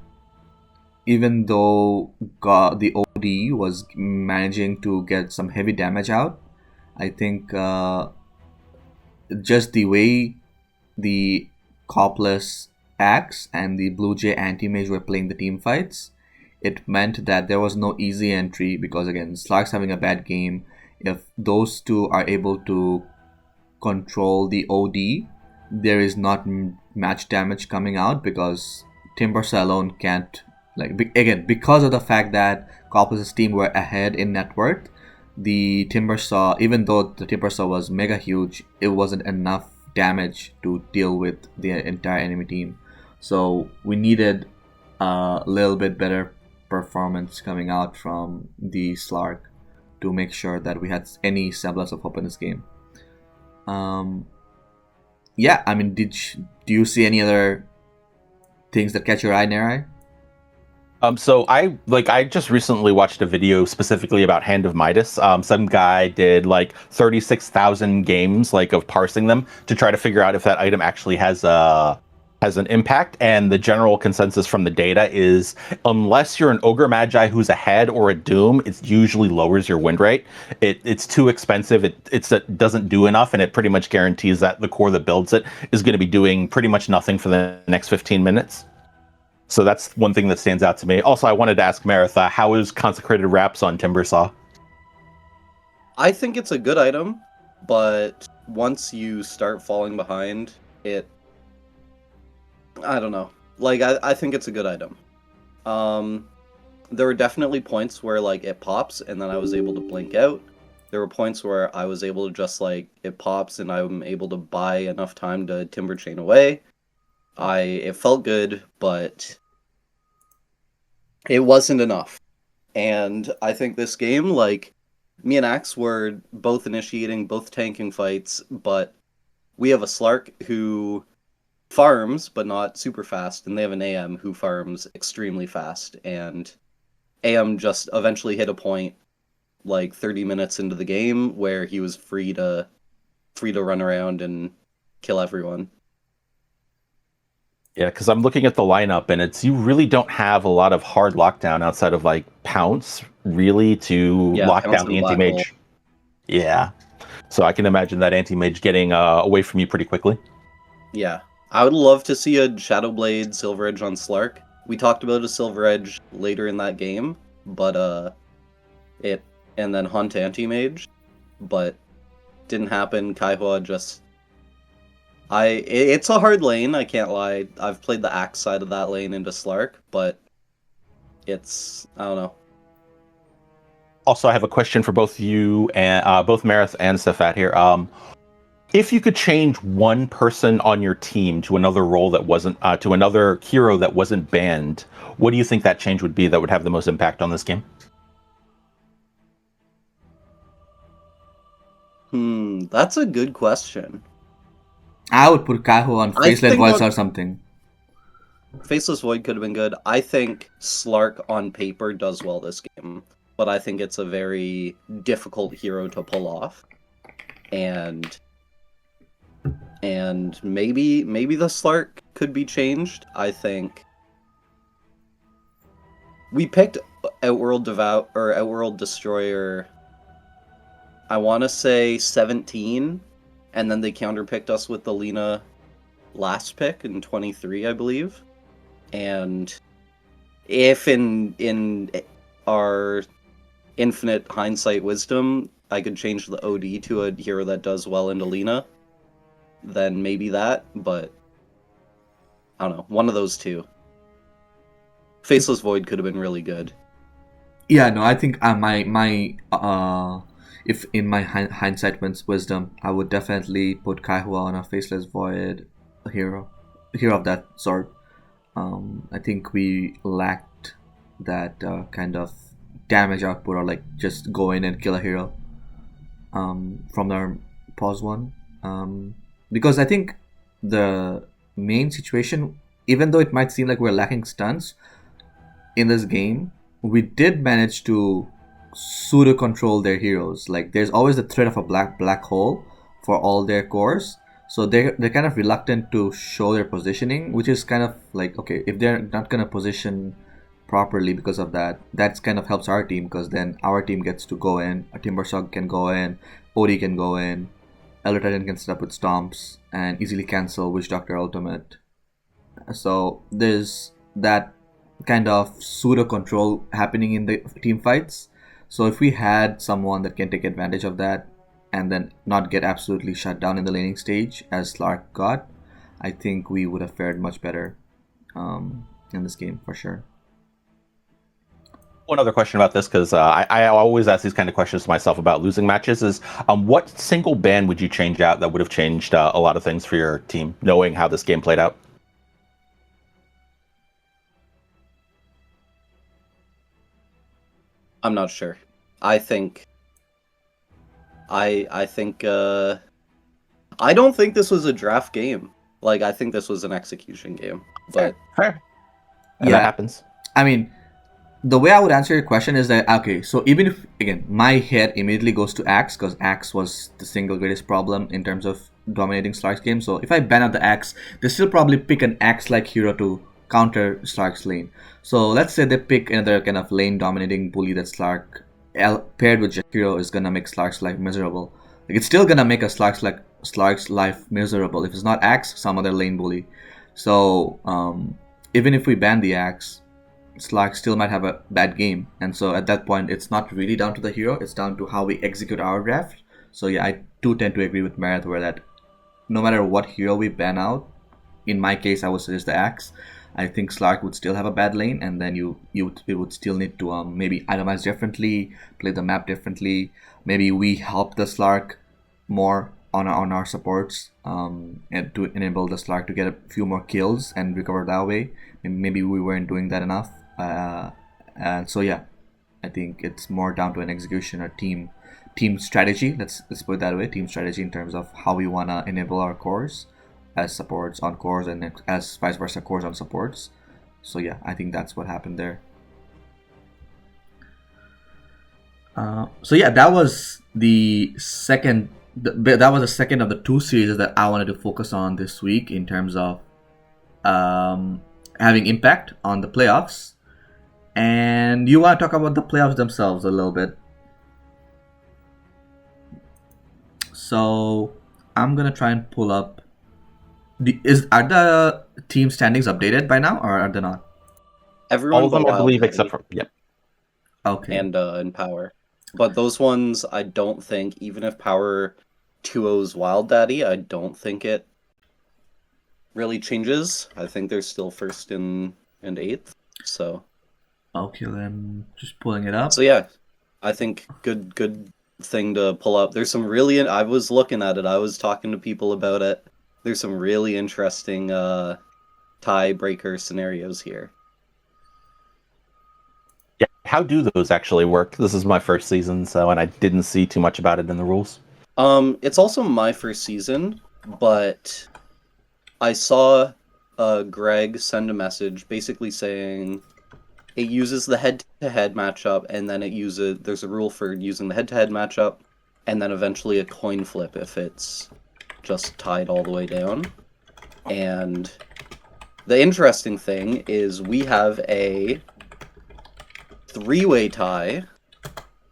even though the OD was managing to get some heavy damage out, I think just the way the Coplice Axe and the Blue Jay Anti-Mage were playing the team fights, it meant that there was no easy entry because, again, Slark's having a bad game. If those two are able to control the OD, there is not match damage coming out because Timbersaw alone can't, again, because of the fact that Coplice's team were ahead in net worth, the Timbersaw, even though the Timbersaw was mega huge, it wasn't enough damage to deal with the entire enemy team. So we needed a little bit better performance coming out from the Slark to make sure that we had any semblance of hope in this game. Yeah, I mean, do you see any other things that catch your eye, Nerai? So I just recently watched a video specifically about Hand of Midas. Some guy did like 36,000 games of parsing them to try to figure out if that item actually has an impact, and the general consensus from the data is unless you're an Ogre Magi who's ahead or a Doom, it usually lowers your win rate. It's too expensive, it doesn't do enough, and it pretty much guarantees that the core that builds it is going to be doing pretty much nothing for the next 15 minutes. So that's one thing that stands out to me. Also, I wanted to ask Mareth, how is Consecrated Wraps on Timbersaw? I think it's a good item, but once you start falling behind, I don't know. I think it's a good item. There were definitely points where it pops and then I was able to blink out. There were points where I was able to just it pops and I'm able to buy enough time to Timber Chain away. It felt good, but it wasn't enough. And I think this game, me and Axe were both initiating, both tanking fights, but we have a Slark who farms, but not super fast, and they have an AM who farms extremely fast, and AM just eventually hit a point 30 minutes into the game where he was free to run around and kill everyone. Yeah, because I'm looking at the lineup, and you really don't have a lot of hard lockdown outside of Pounce, really, to lock down the anti-mage. Yeah, so I can imagine that anti-mage getting away from you pretty quickly. Yeah. I would love to see a Shadowblade Silver Edge on Slark. We talked about a Silver Edge later in that game, but and then Hunt Anti-Mage, but didn't happen. Kyhua just it's a hard lane, I can't lie. I've played the Axe side of that lane into Slark, but it's, I don't know. Also, I have a question for both you and both Mareth and Safat here. If you could change one person on your team to another role that wasn't to another hero that wasn't banned, what do you think that change would be that would have the most impact on this game? That's a good question. I would put Kyhua on Faceless think Voice on- or something. Faceless Void could have been good. I think Slark on paper does well this game, but I think it's a very difficult hero to pull off. And maybe the Slark could be changed. I think we picked Outworld Devout or Outworld Destroyer, I want to say 17, and then they counterpicked us with the Lina last pick in 23, I believe. And if in our infinite hindsight wisdom, I could change the OD to a hero that does well into Lina, then maybe that, but I don't know, one of those two. Faceless Void could have been really good. Yeah, no, I think if in my hindsight wisdom, I would definitely put Kyhua on a Faceless Void hero of that sort. I think we lacked that kind of damage output, or like just go in and kill a hero from our pause one. Because I think the main situation, even though it might seem like we're lacking stuns in this game, we did manage to pseudo control their heroes. Like there's always the threat of a black hole for all their cores, so they're kind of reluctant to show their positioning, which is kind of like, okay, if they're not gonna position properly because of that, that's kind of helps our team, because then our team gets to go in, a Timbersog can go in, OD can go in, Elder Titan can set up with stomps and easily cancel Witch Doctor ultimate. So there's that kind of pseudo control happening in the team fights. So if we had someone that can take advantage of that and then not get absolutely shut down in the laning stage as Slark got, I think we would have fared much better in this game for sure. One other question about this, because I always ask these kind of questions to myself about losing matches, is what single ban would you change out that would have changed a lot of things for your team, knowing how this game played out? I'm not sure. I think I don't think this was a draft game. Like, I think this was an execution game. But Fair. And Yeah. that happens. I mean, the way I would answer your question is that, okay, so even if, again, my head immediately goes to Axe, because Axe was the single greatest problem in terms of dominating Slark's game. So if I ban out the Axe, they still probably pick an Axe-like hero to counter Slark's lane. So let's say they pick another kind of lane dominating bully that Slark paired with Jakiro is gonna make Slark's life miserable. Like, it's still gonna make a Slark's life miserable. If it's not Axe, some other lane bully. So even if we ban the Axe, Slark still might have a bad game. And so at that point, it's not really down to the hero, it's down to how we execute our draft. So yeah, I do tend to agree with Mareth where that no matter what hero we ban out, in my case, I would suggest the Axe. I think Slark would still have a bad lane, and then you would still need to maybe itemize differently, play the map differently. Maybe we help the Slark more on our supports, and to enable the Slark to get a few more kills and recover that way. Maybe we weren't doing that enough, and so yeah, I think it's more down to an execution or team strategy. Let's put it that way, team strategy in terms of how we wanna enable our cores as supports on cores, and as vice versa, cores on supports. So yeah, I think that's what happened there. So yeah, that was the second. That was the second of the two series that I wanted to focus on this week in terms of having impact on the playoffs. And you want to talk about the playoffs themselves a little bit. So I'm gonna try and pull up. Are the team standings updated by now, or are they not? everyone All of them, but I believe, Wild except Card. for... Yep. Okay. and Power. But those ones, I don't think, even if Power 2-0's Wild Daddy, I don't think it really changes. I think they're still first and eighth. So Okay, then just pulling it up. so yeah, I think good thing to pull up. There's some really I was looking at it. I was talking to people about it. There's some really interesting tiebreaker scenarios here. Yeah, how do those actually work? This is my first season, and I didn't see too much about it in the rules. It's also my first season, but I saw Greg send a message basically saying it uses the head-to-head matchup, and then there's a rule for using the head-to-head matchup, and then eventually a coin flip if it's just tied all the way down. And the interesting thing is we have a three-way tie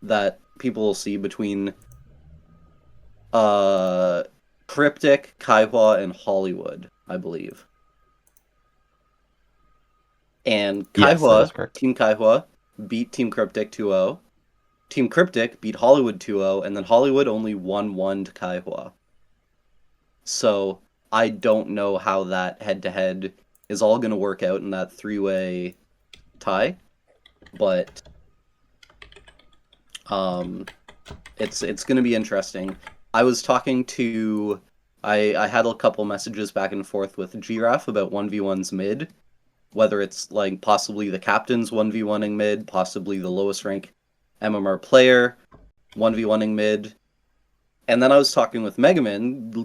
that people will see between Cryptic, Kyhua, and Hollywood, I believe. And Yes, that Kyhua, is correct. Team Kyhua, beat Team Cryptic 2-0. Team Cryptic beat Hollywood 2-0, and then Hollywood only won 1 to Kyhua. So I don't know how that head-to-head is all going to work out in that three-way tie, but it's going to be interesting. I was talking to I had a couple messages back and forth with Giraffe about 1v1's mid, whether it's like possibly the captain's 1v1ing mid, possibly the lowest rank MMR player 1v1ing mid. And then I was talking with Megaman,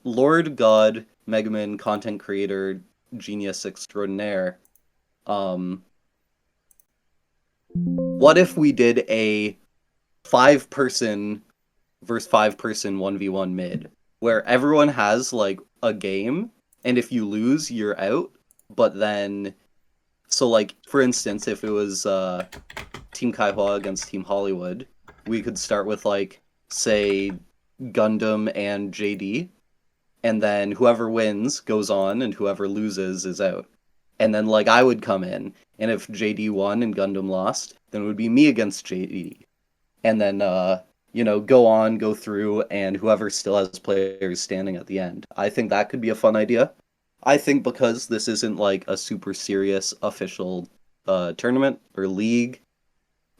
Lord God Megaman, content creator, genius extraordinaire. What if we did a 5-person versus 5-person 1v1 mid, where everyone has like a game, and if you lose, you're out. But then, so like for instance, if it was Team Kyhua against Team Hollywood, we could start with like say Gundam and JD, and then whoever wins goes on, and whoever loses is out. And then like I would come in, and if JD won and Gundam lost, then it would be me against JD. And then go through, and whoever still has players standing at the end. I think that could be a fun idea. I think because this isn't like a super serious official tournament or league,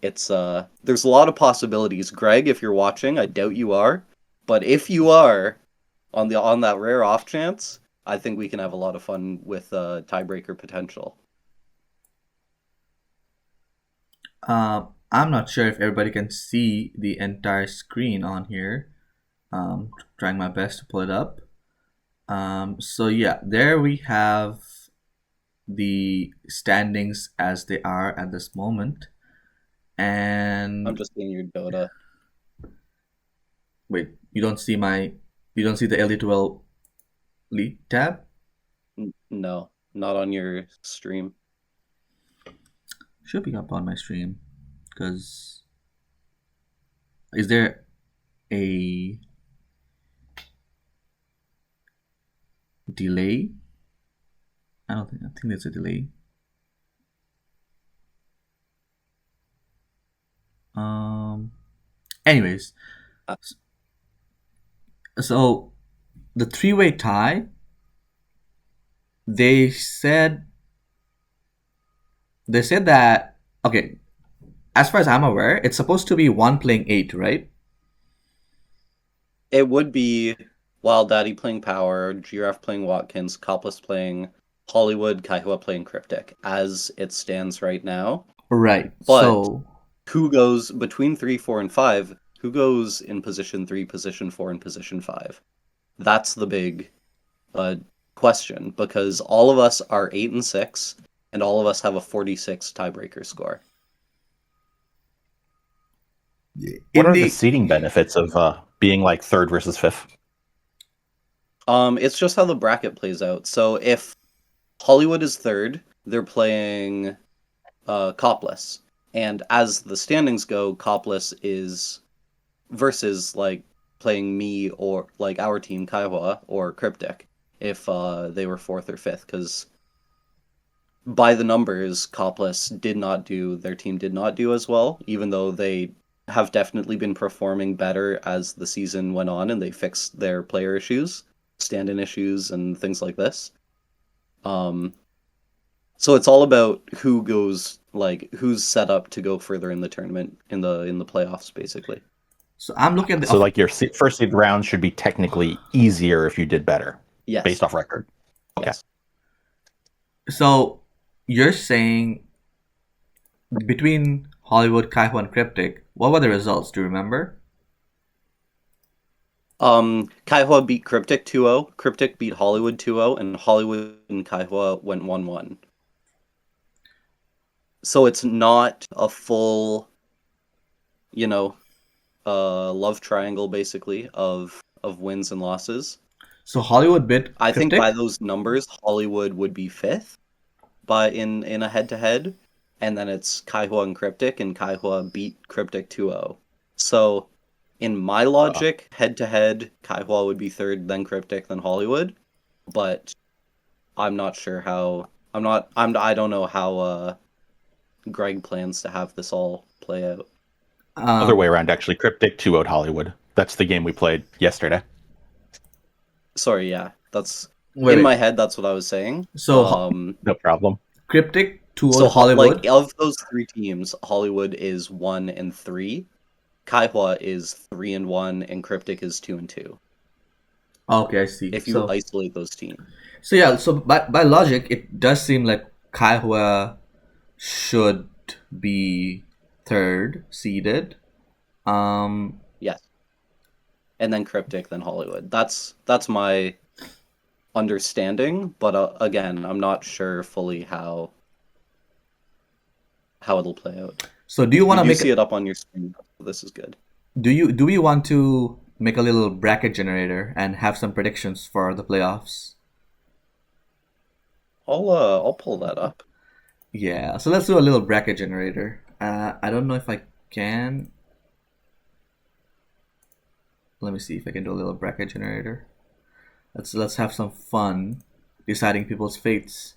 it's there's a lot of possibilities. Greg, if you're watching, I doubt you are, but if you are, on that rare off chance, I think we can have a lot of fun with tiebreaker potential. I'm not sure if everybody can see the entire screen on here. Trying my best to pull it up. So yeah, there we have the standings as they are at this moment. And I'm just seeing your Dota. wait, you don't see the LD2L league tab? No, not on your stream. Should be up on my stream, because is there a delay? I think there's a delay. Anyways, so the three-way tie, they said that, okay, as far as I'm aware, it's supposed to be 1 playing 8, right? It would be Wild Daddy playing Power, Giraffe playing Watkins, Coplice playing Hollywood, Kyhua playing Cryptic, as it stands right now. Right. But so who goes between 3, 4, and 5? Who goes in position 3, position 4, and position 5? That's the big question, because all of us are 8 and 6, and all of us have a 46 tiebreaker score. What are the seeding benefits of being like 3rd versus 5th? It's just how the bracket plays out. So if Hollywood is 3rd, they're playing Coplice. And as the standings go, Coplice is versus like playing me or like our team, Kyhua, or Cryptic, if they were 4th or 5th, because by the numbers, Coplice their team did not do as well, even though they have definitely been performing better as the season went on and they fixed their player issues, stand-in issues, and things like this. So it's all about who's set up to go further in the tournament, in the playoffs, basically. So I'm looking at the So like your first seed round should be technically easier if you did better, Yes. based off record. Okay. Yes. So you're saying between Hollywood, Kyhua, and Cryptic, what were the results? Do you remember? Kyhua beat Cryptic 2-0, Cryptic beat Hollywood 2-0, and Hollywood and Kyhua went 1-1. So it's not a full, love triangle basically of wins and losses. So Hollywood beat I think Cryptic? by those numbers, Hollywood would be 5th in a head-to-head, and then it's Kyhua and Kyhua beat Cryptic 2-0. So in my logic, head-to-head, Kyhua would be 3rd, then Cryptic, then Hollywood. But I'm not sure how. I don't know how Greg plans to have this all play out. Other way around, actually. Cryptic 2-0'd Hollywood. That's the game we played yesterday. Sorry, yeah, that's Wait. my head. That's what I was saying. So No problem. Cryptic 2-0 So Hollywood. like of those 3 teams, Hollywood is 1-3, Kyhua is 3-1, and Cryptic is 2-2. Okay, I see. If you So isolate those teams. So yeah, so by logic, it does seem like Kyhua should be 3rd seeded. Yes. And then Cryptic, then Hollywood. That's my understanding, but again, I'm not sure fully how it'll play out. So do you want to You make see it up on your screen. This is good. do we want to make a little bracket generator and have some predictions for the playoffs? I'll pull that up. Yeah, so let's do a little bracket generator. I don't know if I can. Let me see if I can do a little bracket generator. Let's have some fun deciding people's fates.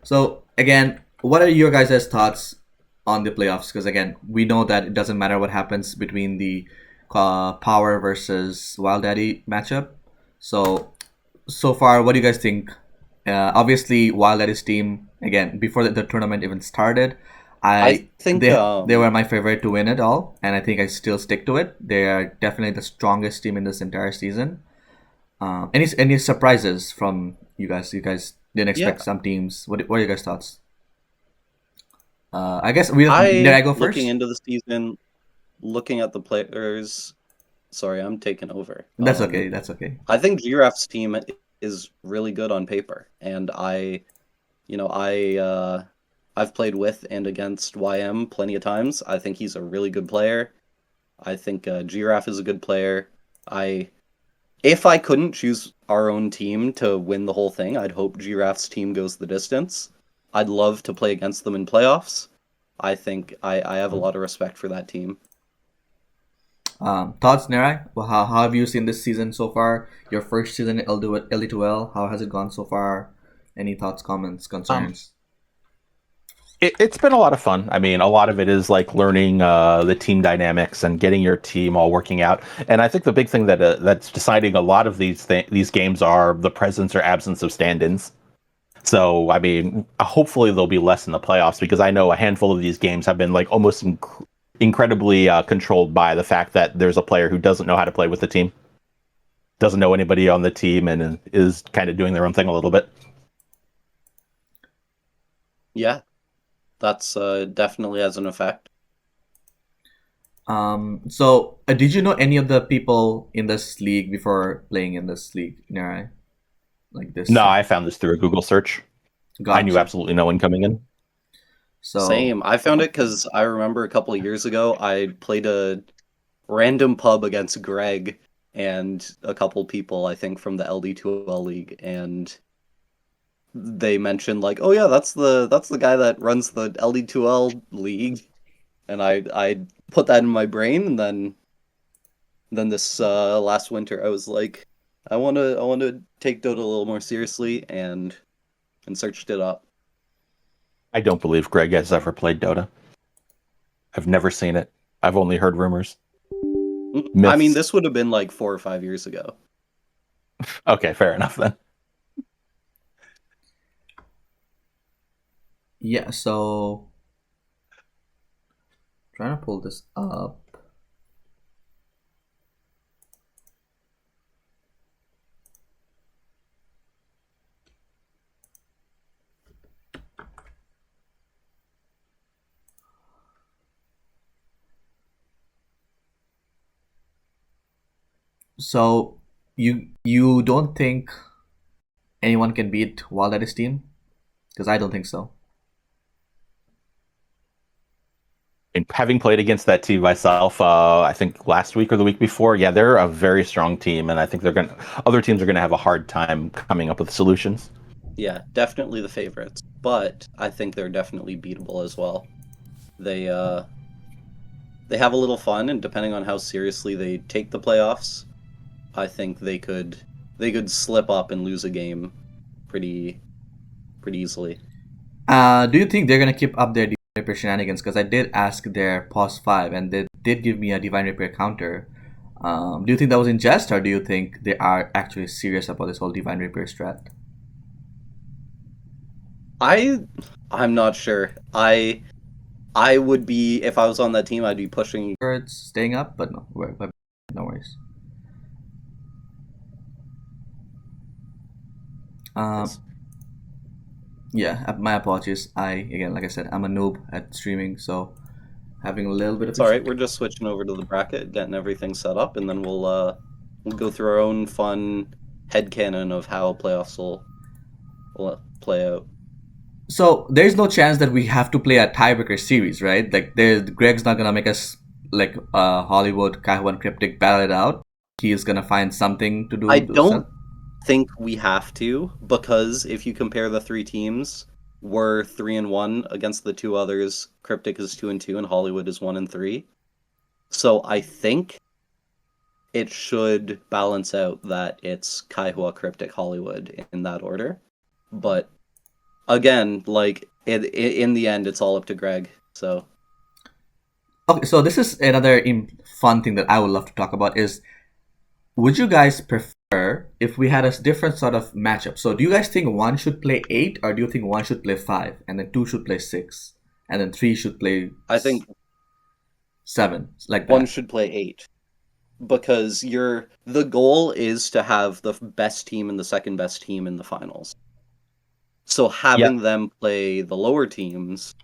So again, what are your guys' thoughts on the playoffs? Because again, we know that it doesn't matter what happens between the Power versus Wild Daddy matchup. So far, what do you guys think? Obviously, Wild Daddy's team, again, before the tournament even started, I think they were my favorite to win it all, and I think I still stick to it. They are definitely the strongest team in this entire season. Any surprises from you guys? You guys didn't expect some teams. What are your guys' thoughts? I guess did I go first? Looking into the season, looking at the players. Sorry, I'm taking over. That's okay. That's okay. I think Giraffe's team is really good on paper, and I've played with and against YM plenty of times. I think he's a really good player. I think Giraffe is a good player. If I couldn't choose our own team to win the whole thing, I'd hope Giraffe's team goes the distance. I'd love to play against them in playoffs. I think I have a lot of respect for that team. Thoughts, Nerai? Well, how have you seen this season so far? Your first season in LD2L, how has it gone so far? Any thoughts, comments, concerns? It's been a lot of fun. I mean, a lot of it is like learning the team dynamics and getting your team all working out. And I think the big thing that's deciding a lot of these games are the presence or absence of stand-ins. So, I mean, hopefully there'll be less in the playoffs, because I know a handful of these games have been like almost incredibly controlled by the fact that there's a player who doesn't know how to play with the team, doesn't know anybody on the team, and is kind of doing their own thing a little bit. Yeah, that's definitely has an effect. So did you know any of the people in this league before playing in this league, Nerai? Like this? No, I found this through a Google search. Gotcha. I knew absolutely no one coming in. So Same. I found it because I remember a couple of years ago I played a random pub against Greg and a couple people, I think, from the LD2L league, and they mentioned like, oh yeah, that's the guy that runs the LD2L league, and I put that in my brain, and then this last winter I was like, I want to take Dota a little more seriously and searched it up. I don't believe Greg has ever played Dota. I've never seen it. I've only heard rumors. I mean, Myths. this would have been like 4 or 5 years ago. Okay, fair enough then. Yeah, so trying to pull this up. So you don't think anyone can beat Wild's team? Because I don't think so. And having played against that team myself, I think last week or the week before, yeah, they're a very strong team, and I think other teams are gonna have a hard time coming up with solutions. Yeah, definitely the favorites, but I think they're definitely beatable as well. They have a little fun, and depending on how seriously they take the playoffs, I think they could slip up and lose a game pretty easily. Do you think they're gonna keep up their Divine Repair shenanigans? Because I did ask their pause 5, and they did give me a Divine Repair counter. Do you think that was in jest, or do you think they are actually serious about this whole Divine Repair strat? I'm not sure. I would be, if I was on that team, I'd be pushing. It's staying up, but no, no worries. Yeah, my apologies. Again, like I said, I'm a noob at streaming, so having a little bit of. It's all right. We're just switching over to the bracket, getting everything set up, and then we'll go through our own fun headcanon of how playoffs will play out. So there's no chance that we have to play a tiebreaker series, right? Like, Greg's not gonna make us like Hollywood, Kyhua, and Cryptic battle it out. He is gonna find something to do. I don't think we have to, because if you compare the 3 teams, we're 3-1 against the 2 others. Cryptic is 2-2, and Hollywood is 1-3. So I think it should balance out that it's Kyhua, Cryptic, Hollywood in that order. But again, like in the end, it's all up to Greg. So okay, so this is another fun thing that I would love to talk about is, would you guys prefer if we had a different sort of matchup? So do you guys think one should play 8, or do you think one should play 5, and then 2 should play 6, and then 3 should play? I think 7, like one that. should play 8, because the goal is to have the best team and the second best team in the finals. So having them play the lower teams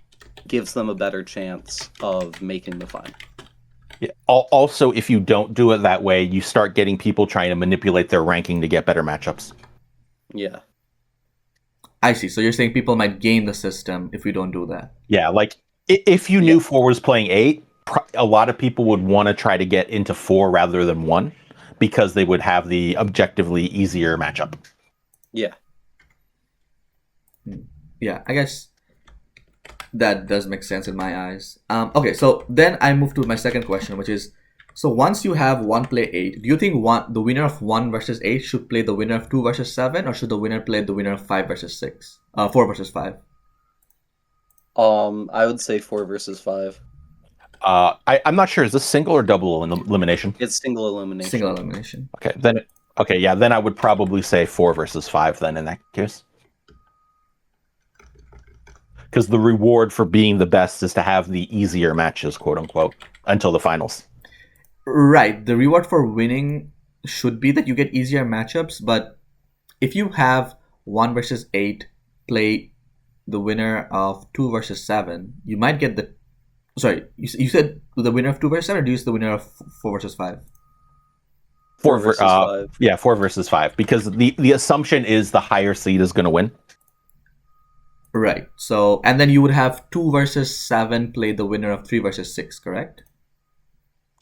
gives them a better chance of making the final. Yeah. Also, if you don't do it that way, you start getting people trying to manipulate their ranking to get better matchups. Yeah. I see. So you're saying people might game the system if we don't do that. Yeah, like if you knew 4 was playing 8, a lot of people would want to try to get into 4 rather than 1, because they would have the objectively easier matchup. Yeah. Yeah, I guess that does make sense in my eyes. Okay, so then I move to my second question, which is, so once you have 1 play 8, do you think the winner of 1 versus 8 should play the winner of 2 versus 7, or should the winner play the winner of 5 versus 6? 4 versus 5? I would say 4 versus 5. I'm not sure. Is this single or double elimination? It's single elimination. Single elimination. Okay, then I would probably say 4 versus 5 then in that case. Because the reward for being the best is to have the easier matches, quote unquote, until the finals. Right. The reward for winning should be that you get easier matchups, but if you have 1 versus 8 play the winner of 2 versus 7, you might get the... Sorry, you said the winner of 2 versus 7, or do you say the winner of 4 versus 5? 4 versus 5. Yeah, 4 versus 5. Because the assumption is the higher seed is going to win. Right. So, and then you would have 2 versus 7 play the winner of 3 versus 6, correct?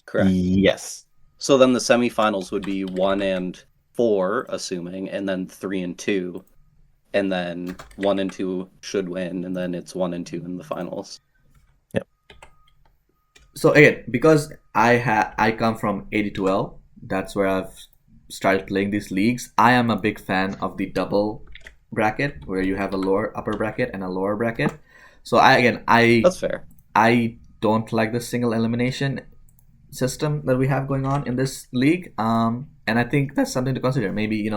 Correct. Yes. So then the semifinals would be 1 and 4, assuming, and then 3 and 2, and then 1 and 2 should win, and then it's 1 and 2 in the finals. Yep. So again, because I come from LD2L, that's where I've started playing these leagues, I am a big fan of the double bracket where you have a lower upper bracket and a lower bracket. So That's fair. I don't like the single elimination system that we have going on in this league. And I think that's something to consider. Maybe,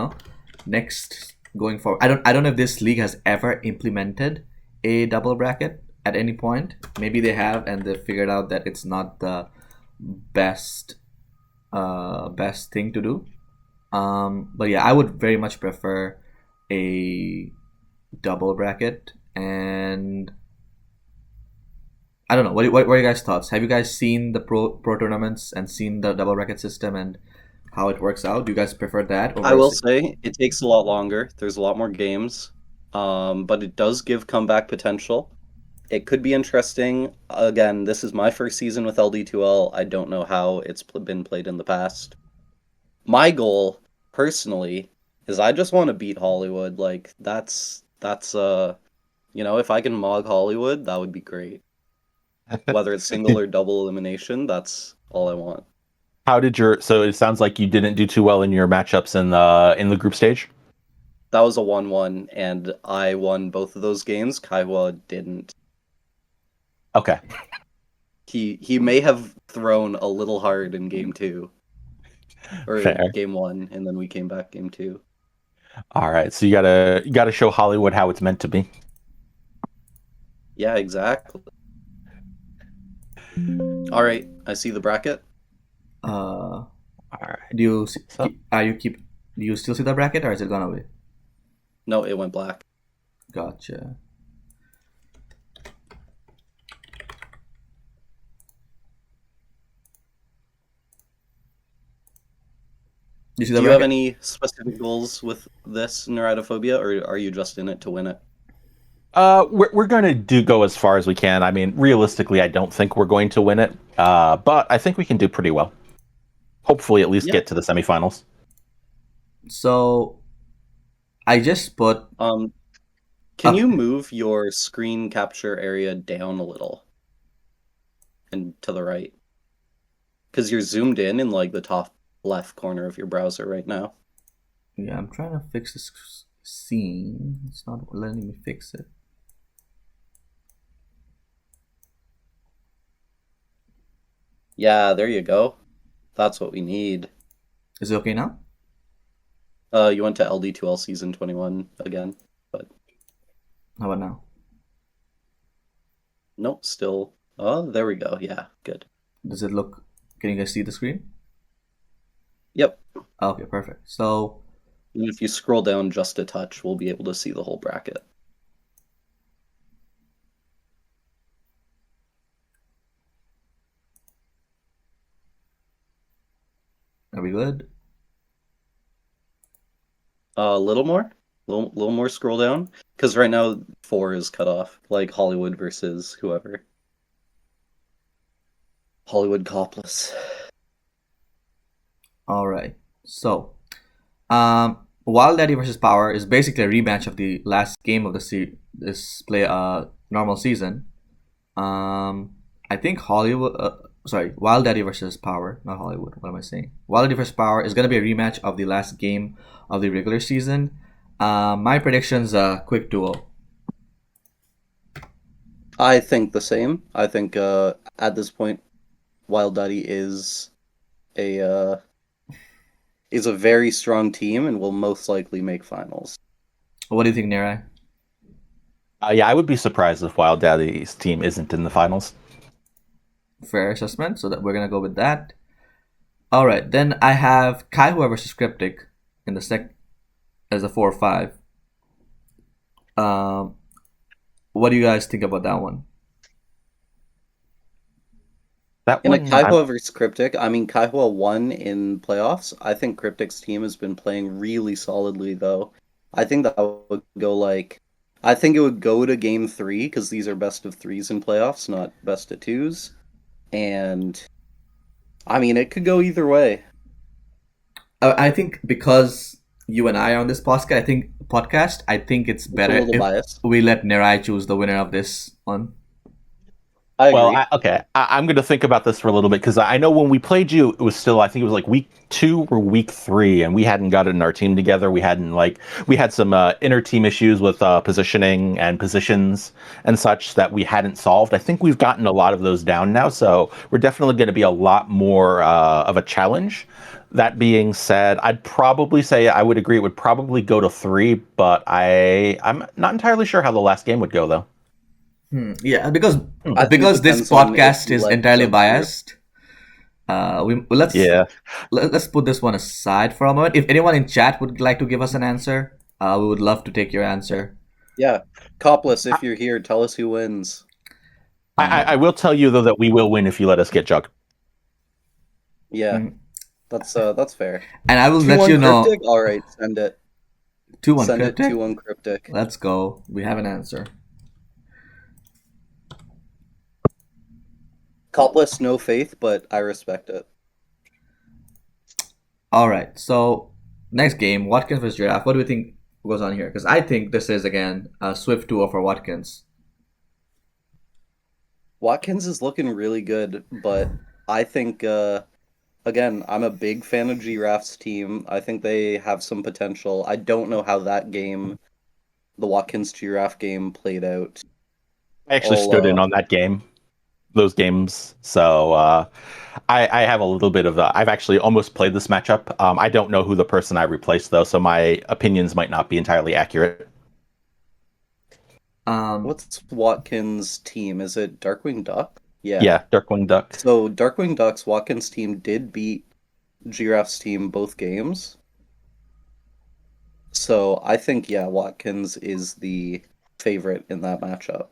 next going forward. I don't know if this league has ever implemented a double bracket at any point. Maybe they have, and they figured out that it's not the best thing to do. But yeah, I would very much prefer a double bracket. And I don't know. What are you guys' thoughts? Have you guys seen the pro tournaments and seen the double bracket system and how it works out? Do you guys prefer that? I will say it takes a lot longer. There's a lot more games, but it does give comeback potential. It could be interesting. Again, this is my first season with LD2L. I don't know how it's been played in the past. My goal, personally, is I just want to beat Hollywood. Like, that's if I can mog Hollywood, that would be great. Whether it's single or double elimination, that's all I want. So it sounds like you didn't do too well in your matchups in the group stage? That was a 1-1, and I won both of those games. Kyhua didn't. Okay. He may have thrown a little hard in game 2. Or Fair. game 1, and then we came back game 2. All right, so you gotta show Hollywood how it's meant to be. Yeah, exactly. All right, I see the bracket. All right. Do you still see the bracket, or is it gone away? No, it went black. Gotcha. Do you have any specific goals with this Neratophobia, or are you just in it to win it? We're gonna go as far as we can. I mean, realistically, I don't think we're going to win it, but I think we can do pretty well. Hopefully, at least get to the semifinals. So, I just put. Can you move your screen capture area down a little, and to the right? Because you're zoomed in like the top left corner of your browser right now. Yeah, I'm trying to fix this scene. It's not letting me fix it. Yeah, there you go. That's what we need. Is it okay now? You went to LD2L season 21 again, but how about now? Nope, still. Oh, there we go. Yeah, good. Does it look? Can you guys see the screen? Yep. Okay, perfect. So, if you scroll down just a touch, we'll be able to see the whole bracket. Are we good? A little more? Little more scroll down? Because right now 4 is cut off, like Hollywood versus whoever. Hollywood Coplice. All right. So, Wild Daddy versus Power is basically a rematch of the last game of normal season. I think Wild Daddy versus Power, not Hollywood. What am I saying? Wild Daddy versus Power is gonna be a rematch of the last game of the regular season. My prediction's a quick duel. I think the same. I think at this point, Wild Daddy is a very strong team and will most likely make finals. What do you think, Nerai? Yeah, I would be surprised if Wild Daddy's team isn't in the finals. Fair assessment, so that we're gonna go with that. All right, then I have Kyhua versus Cryptic in the as a 4-5. What do you guys think about that one? In a Kyhua versus Cryptic, I mean, Kyhua won in playoffs. I think Cryptic's team has been playing really solidly, though. I think that would go I think it would go to game 3, because these are best of 3s in playoffs, not best of 2s. And, I mean, it could go either way. I think because you and I are on this podcast, I think it's better if biased. we let Nerai choose the winner of this one. I Well, agree. I'm going to think about this for a little bit because I know when we played you, it was still, I think it was like week 2 or week 3, and we hadn't gotten our team together. We had some inner team issues with positioning and positions and such that we hadn't solved. I think we've gotten a lot of those down now, so we're definitely going to be a lot more of a challenge. That being said, I'd probably say I would agree it would probably go to 3, but I'm not entirely sure how the last game would go though. Yeah, because I think it because this depends on if podcast you is let each entirely other through. biased. Let's Yeah. let's put this one aside for a moment. If anyone in chat would like to give us an answer, we would love to take your answer. Yeah, Coplice, if you're here, tell us who wins. I will tell you though that we will win if you let us get Jug. Yeah, Mm. that's fair. And I will let 2-1 you know. cryptic. All right, send it. 2-1 Send it cryptic. 2-1 cryptic. Let's go. We have an answer. Coplice, no faith, but I respect it. All right. So next game, Watkins versus Giraffe. What do we think goes on here? Because I think this is again a swift 2-0 for Watkins. Watkins is looking really good, but I think again, I'm a big fan of Giraffe's team. I think they have some potential. I don't know how that game, the Watkins Giraffe game, played out. I actually I'll, stood in on those games, so I have a little bit of. I've actually almost played this matchup. I don't know who the person I replaced though, so my opinions might not be entirely accurate. What's Watkins' team? Is it Darkwing Duck? Yeah, Darkwing Duck. So Darkwing Duck's Watkins team did beat Giraffe's team both games. So I think Watkins is the favorite in that matchup.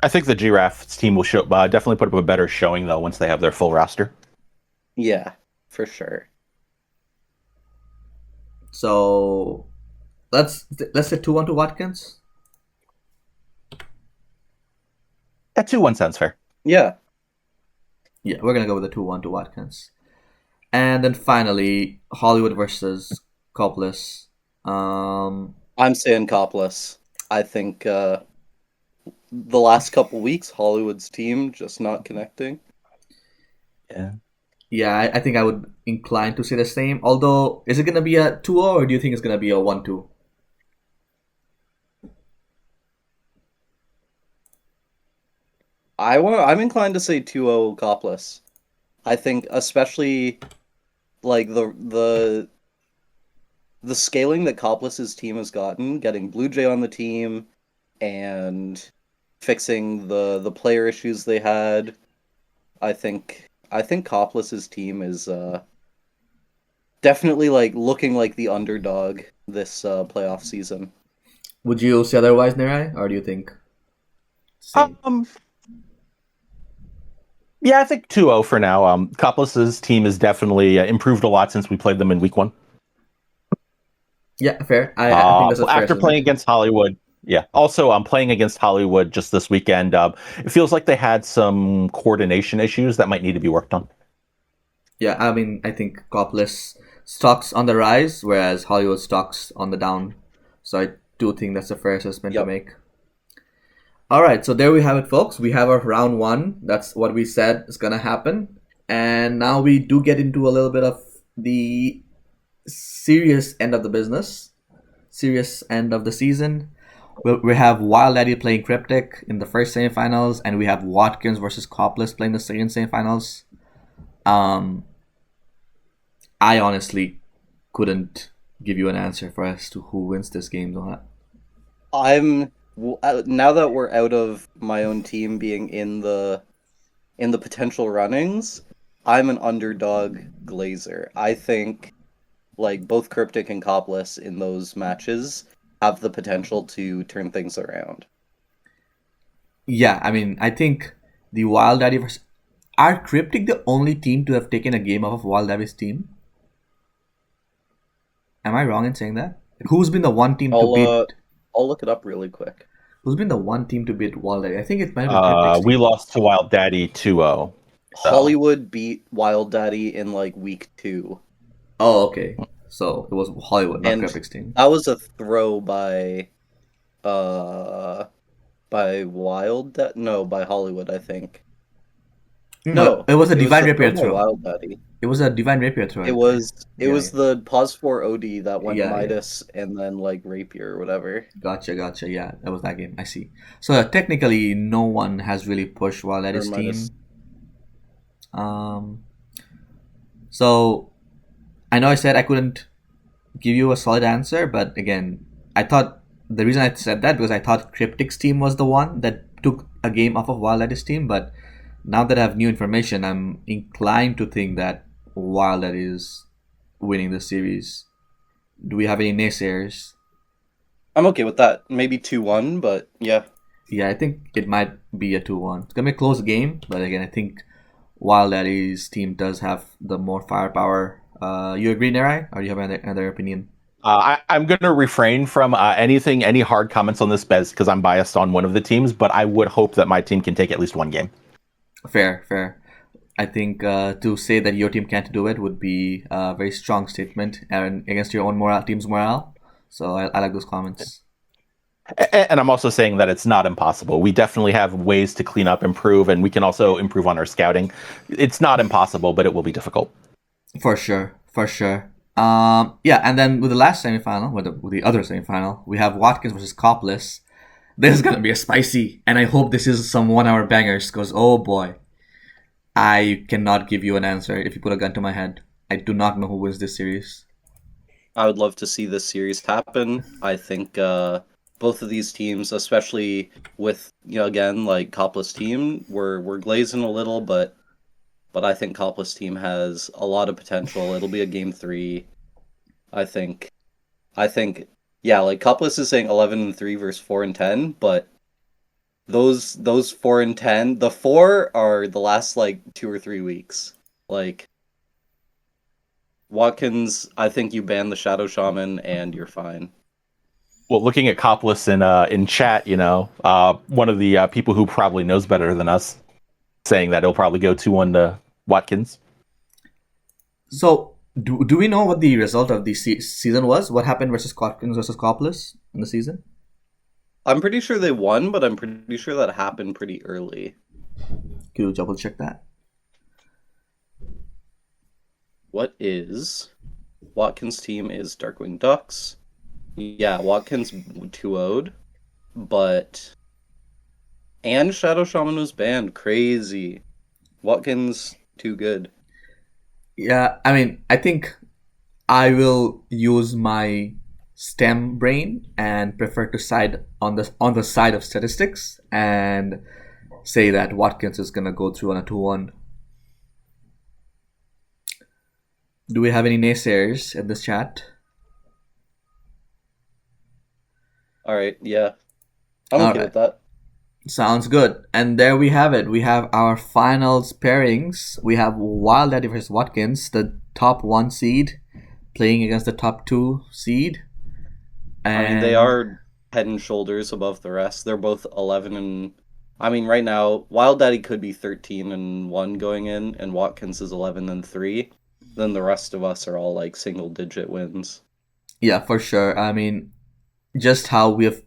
I think the Giraffes team will definitely put up a better showing though once they have their full roster. Yeah, for sure. So let's say 2-1 to Watkins. That 2-1 sounds fair. Yeah. Yeah, we're gonna go with the 2-1 to Watkins. And then finally, Hollywood versus Coplice. I'm saying Coplice. I think the last couple weeks, Hollywood's team just not connecting. Yeah. Yeah, I think I would incline to say the same. Although, is it gonna be a 2-0 or do you think it's gonna be a 1-2? I'm inclined to say 2-0 Coplice. I think especially like the scaling that Coplice's team has gotten, getting Blue Jay on the team and fixing the player issues they had. I think Coplice's team is definitely like looking like the underdog this playoff season. Would you say otherwise, Nerai, or do you think same? Yeah, I think 2-0 for now. Coplice's team has definitely improved a lot since we played them in week 1. Yeah, fair. I think that's a fair After playing assessment. against Hollywood. Yeah. Also, I'm playing against Hollywood just this weekend. It feels like they had some coordination issues that might need to be worked on. Yeah, I mean, I think Coplice stocks on the rise, whereas Hollywood stocks on the down. So I do think that's a fair assessment to Yep. make. All right, so there we have it, folks. We have our round 1. That's what we said is gonna happen, and now we do get into a little bit of the serious end of the business, serious end of the season. We have Wild Eddie playing Cryptic in the first semifinals, and we have Watkins versus Coplice playing the second semifinals. I honestly couldn't give you an answer for as to who wins this game. Now that we're out of my own team being in the potential runnings, I'm an underdog Glazer. I think like both Cryptic and Coplice in those matches have the potential to turn things around. Yeah, I mean, I think the Wild Daddy versus... Are Cryptic the only team to have taken a game off of Wild Daddy's team? Am I wrong in saying that? Like, who's been the one team to beat... I'll look it up really quick. Who's been the one team to beat Wild Daddy? I think it might have been Cryptic's We team. lost to Wild Daddy 2-0. So. Hollywood beat Wild Daddy in like week 2. Oh, okay. So it was Hollywood, not And Cryptic's team. that was a throw by by no, by Hollywood, I think. No, it was a divine the rapier throw by throw. Wild Daddy. It was a divine rapier throw. It was Yeah, the pause for OD that went yeah, yeah. Midas and then like rapier or whatever. Gotcha. Yeah, that was that game. I see. So technically, no one has really pushed Wild Or Eddie's Midas. team. So I know I said I couldn't give you a solid answer, but again, I thought the reason I said that because I thought Cryptic's team was the one that took a game off of Wild Eddie's team, but now that I have new information, I'm inclined to think that Wild Eddie is winning the series. Do we have any naysayers? I'm okay with that. Maybe 2-1, but yeah. Yeah, I think it might be a 2-1. It's gonna be a close game, but again, I think Wild Eddie's team does have the more firepower. You agree, Nerai, or do you have another opinion? I'm going to refrain from any hard comments on this Bez because I'm biased on one of the teams, but I would hope that my team can take at least one game. Fair. I think to say that your team can't do it would be a very strong statement and against your own team's morale. So I like those comments. And I'm also saying that it's not impossible. We definitely have ways to clean up, improve, and we can also improve on our scouting. It's not impossible, but it will be difficult. For sure. Yeah, and then with the last semifinal, with the other semifinal, we have Watkins versus Coplice. This is gonna be a spicy, and I hope this is some 1 hour bangers, because oh boy, I cannot give you an answer if you put a gun to my head. I do not know who wins this series. I would love to see this series happen. I think both of these teams, especially with again like Coplice team, we're glazing a little, but I think Coplice team has a lot of potential. It'll be a game 3. I think yeah, like Coplice is saying 11-3 versus 4-10, but those 4-10, the 4 are the last like 2 or 3 weeks. Like Watkins, I think you ban the Shadow Shaman and you're fine. Well, looking at Coplice in chat, one of the people who probably knows better than us saying that it'll probably go 2-1 to Watkins. So, do we know what the result of the season was? What happened versus Watkins versus Coplice in the season? I'm pretty sure they won, but I'm pretty sure that happened pretty early. Can you double check that? What is Watkins' team is Darkwing Ducks. Yeah, Watkins 2-0'd, but and Shadow Shaman was banned. Crazy. Watkins too good. Yeah, I mean, I think I will use my STEM brain and prefer to side on the side of statistics and say that Watkins is gonna go through on a 2-1. Do we have any naysayers in this chat? All right, yeah, I'm okay with that. Sounds good. And there we have it. We have our finals pairings. We have Wild Eddie versus Watkins, the top 1 seed, playing against the top 2 seed. And I mean, they are head and shoulders above the rest. They're both 11 and... I mean, right now, Wild Daddy could be 13-1 going in, and Watkins is 11-3. Then the rest of us are all like single-digit wins. Yeah, for sure. I mean, just how we have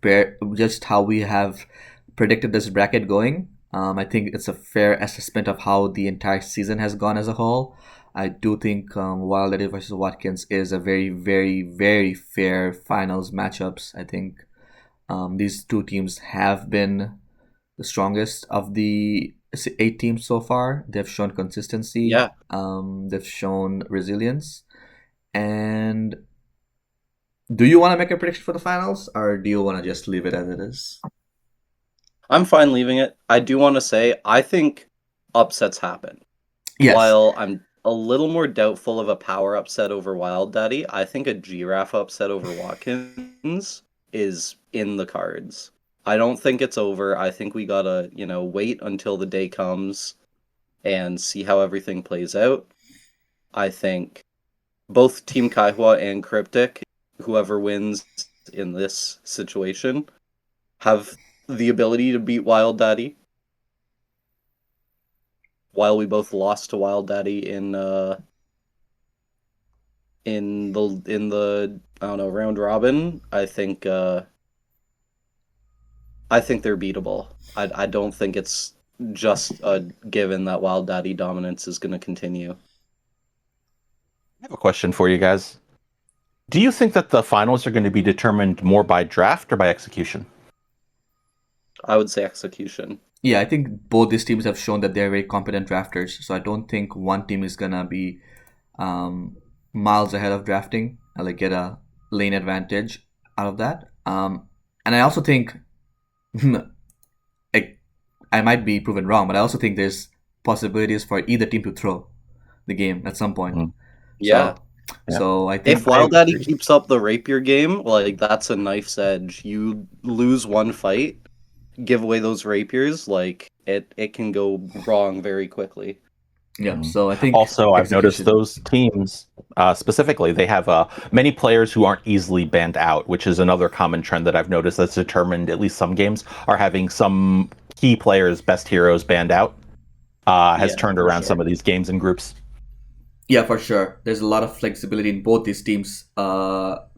predicted this bracket going, I think it's a fair assessment of how the entire season has gone as a whole. I do think Wild Eddie versus Watkins is a very, very, very fair finals matchups. I think these two teams have been the strongest of the 8 teams so far. They've shown consistency. Yeah. They've shown resilience. And do you want to make a prediction for the finals, or do you want to just leave it as it is? I'm fine leaving it. I do want to say, I think upsets happen. Yes. While I'm a little more doubtful of a power upset over Wild Daddy, I think a Giraffe upset over Watkins is in the cards. I don't think it's over. I think we gotta, wait until the day comes and see how everything plays out. I think both Team Kyhua and Cryptic, whoever wins in this situation, have the ability to beat Wild Daddy. While we both lost to Wild Daddy in the I don't know, round robin, I think I think they're beatable. I don't think it's just a given that Wild Daddy dominance is going to continue. I have a question for you guys. Do you think that the finals are going to be determined more by draft or by execution? I would say execution. Yeah, I think both these teams have shown that they're very competent drafters. So I don't think one team is gonna be miles ahead of drafting and like get a lane advantage out of that. And I also think I might be proven wrong, but I also think there's possibilities for either team to throw the game at some point. Mhm. Yeah. So I think If Wild Daddy keeps up the rapier game, like that's a knife's edge. You lose one fight, give away those rapiers, like it can go wrong very quickly. yeah. So I think Also, I've noticed execution- those teams specifically, they have many players who aren't easily banned out, which is another common trend that I've noticed that's determined, at least some games, are having some key players, best heroes banned out. Has Yeah, turned for around sure. some of these games and groups. Yeah, for sure. There's a lot of flexibility in both these teams.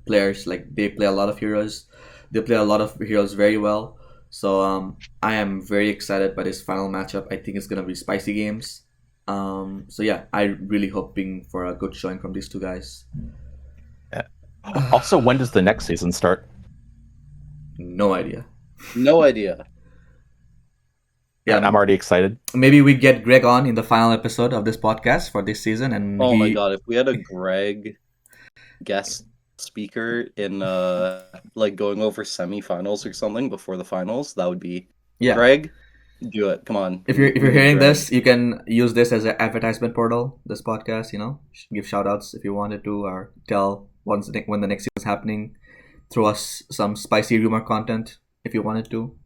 Players like they play a lot of heroes. They play a lot of heroes very well. So I am very excited by this final matchup. I think it's gonna be spicy games. So yeah, I'm really hoping for a good showing from these two guys. Also, when does the next season start? No idea. No idea. Yeah, And I'm already excited. maybe we get Greg on in the final episode of this podcast for this season, and Oh my god, if we had a Greg guest speaker in like going over semifinals or something before the finals, that would be yeah. Greg, do it. Come on. If you're We need hearing Greg. this, you can use this as an advertisement portal. This podcast, give shout outs if you wanted to, or tell when the next season is happening. Throw us some spicy rumor content if you wanted to.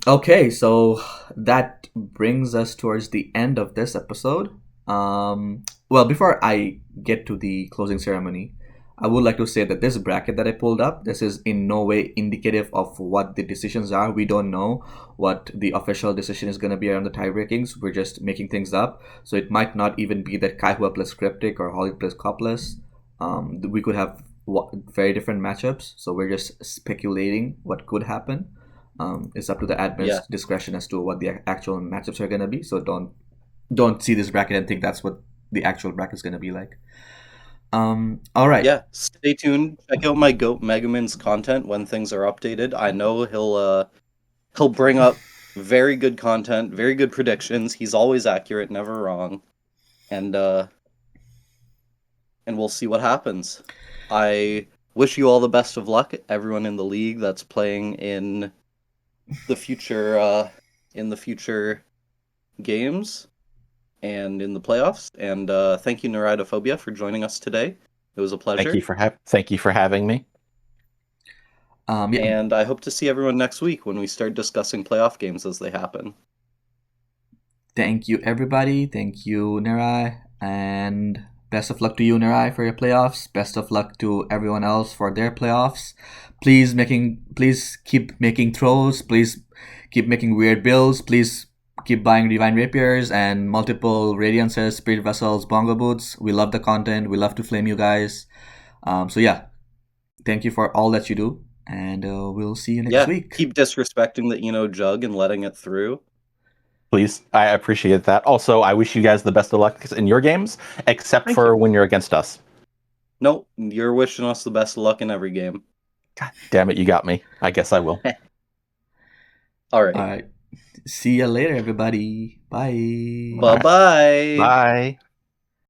Okay, so that brings us towards the end of this episode. Well, before I get to the closing ceremony, I would like to say that this bracket that I pulled up, this is in no way indicative of what the decisions are. We don't know what the official decision is going to be around the tiebreakings. We're just making things up. So it might not even be that Kyhua plays Cryptic or Holly plays Coplice. We could have very different matchups. So we're just speculating what could happen. It's up to the admin's discretion as to what the actual matchups are going to be. So don't see this bracket and think that's what the actual bracket is going to be like. All right. Yeah, stay tuned. Check out my Goat Megaman's content when things are updated. I know he'll bring up very good content, very good predictions. He's always accurate, never wrong. And we'll see what happens. I wish you all the best of luck, everyone in the league that's playing in the future games and in the playoffs. And thank you, Neuroidophobia, for joining us today. It was a pleasure. Thank you for having me. Yeah. And I hope to see everyone next week when we start discussing playoff games as they happen. Thank you, everybody. Thank you, Nerai. And best of luck to you, Nerai, for your playoffs. Best of luck to everyone else for their playoffs. Please keep making throws. Please keep making weird builds. Please keep buying Divine Rapiers and multiple Radiances, Spirit Vessels, Bongo Boots. We love the content. We love to flame you guys. So yeah, thank you for all that you do. And we'll see you next week. Keep disrespecting the Jug and letting it through. Please, I appreciate that. Also, I wish you guys the best of luck in your games, except Thank for you. when you're against us. Nope, you're wishing us the best of luck in every game. God damn it, you got me. I guess I will. All right. All right. See you later, everybody. Bye. Bye-bye. Bye.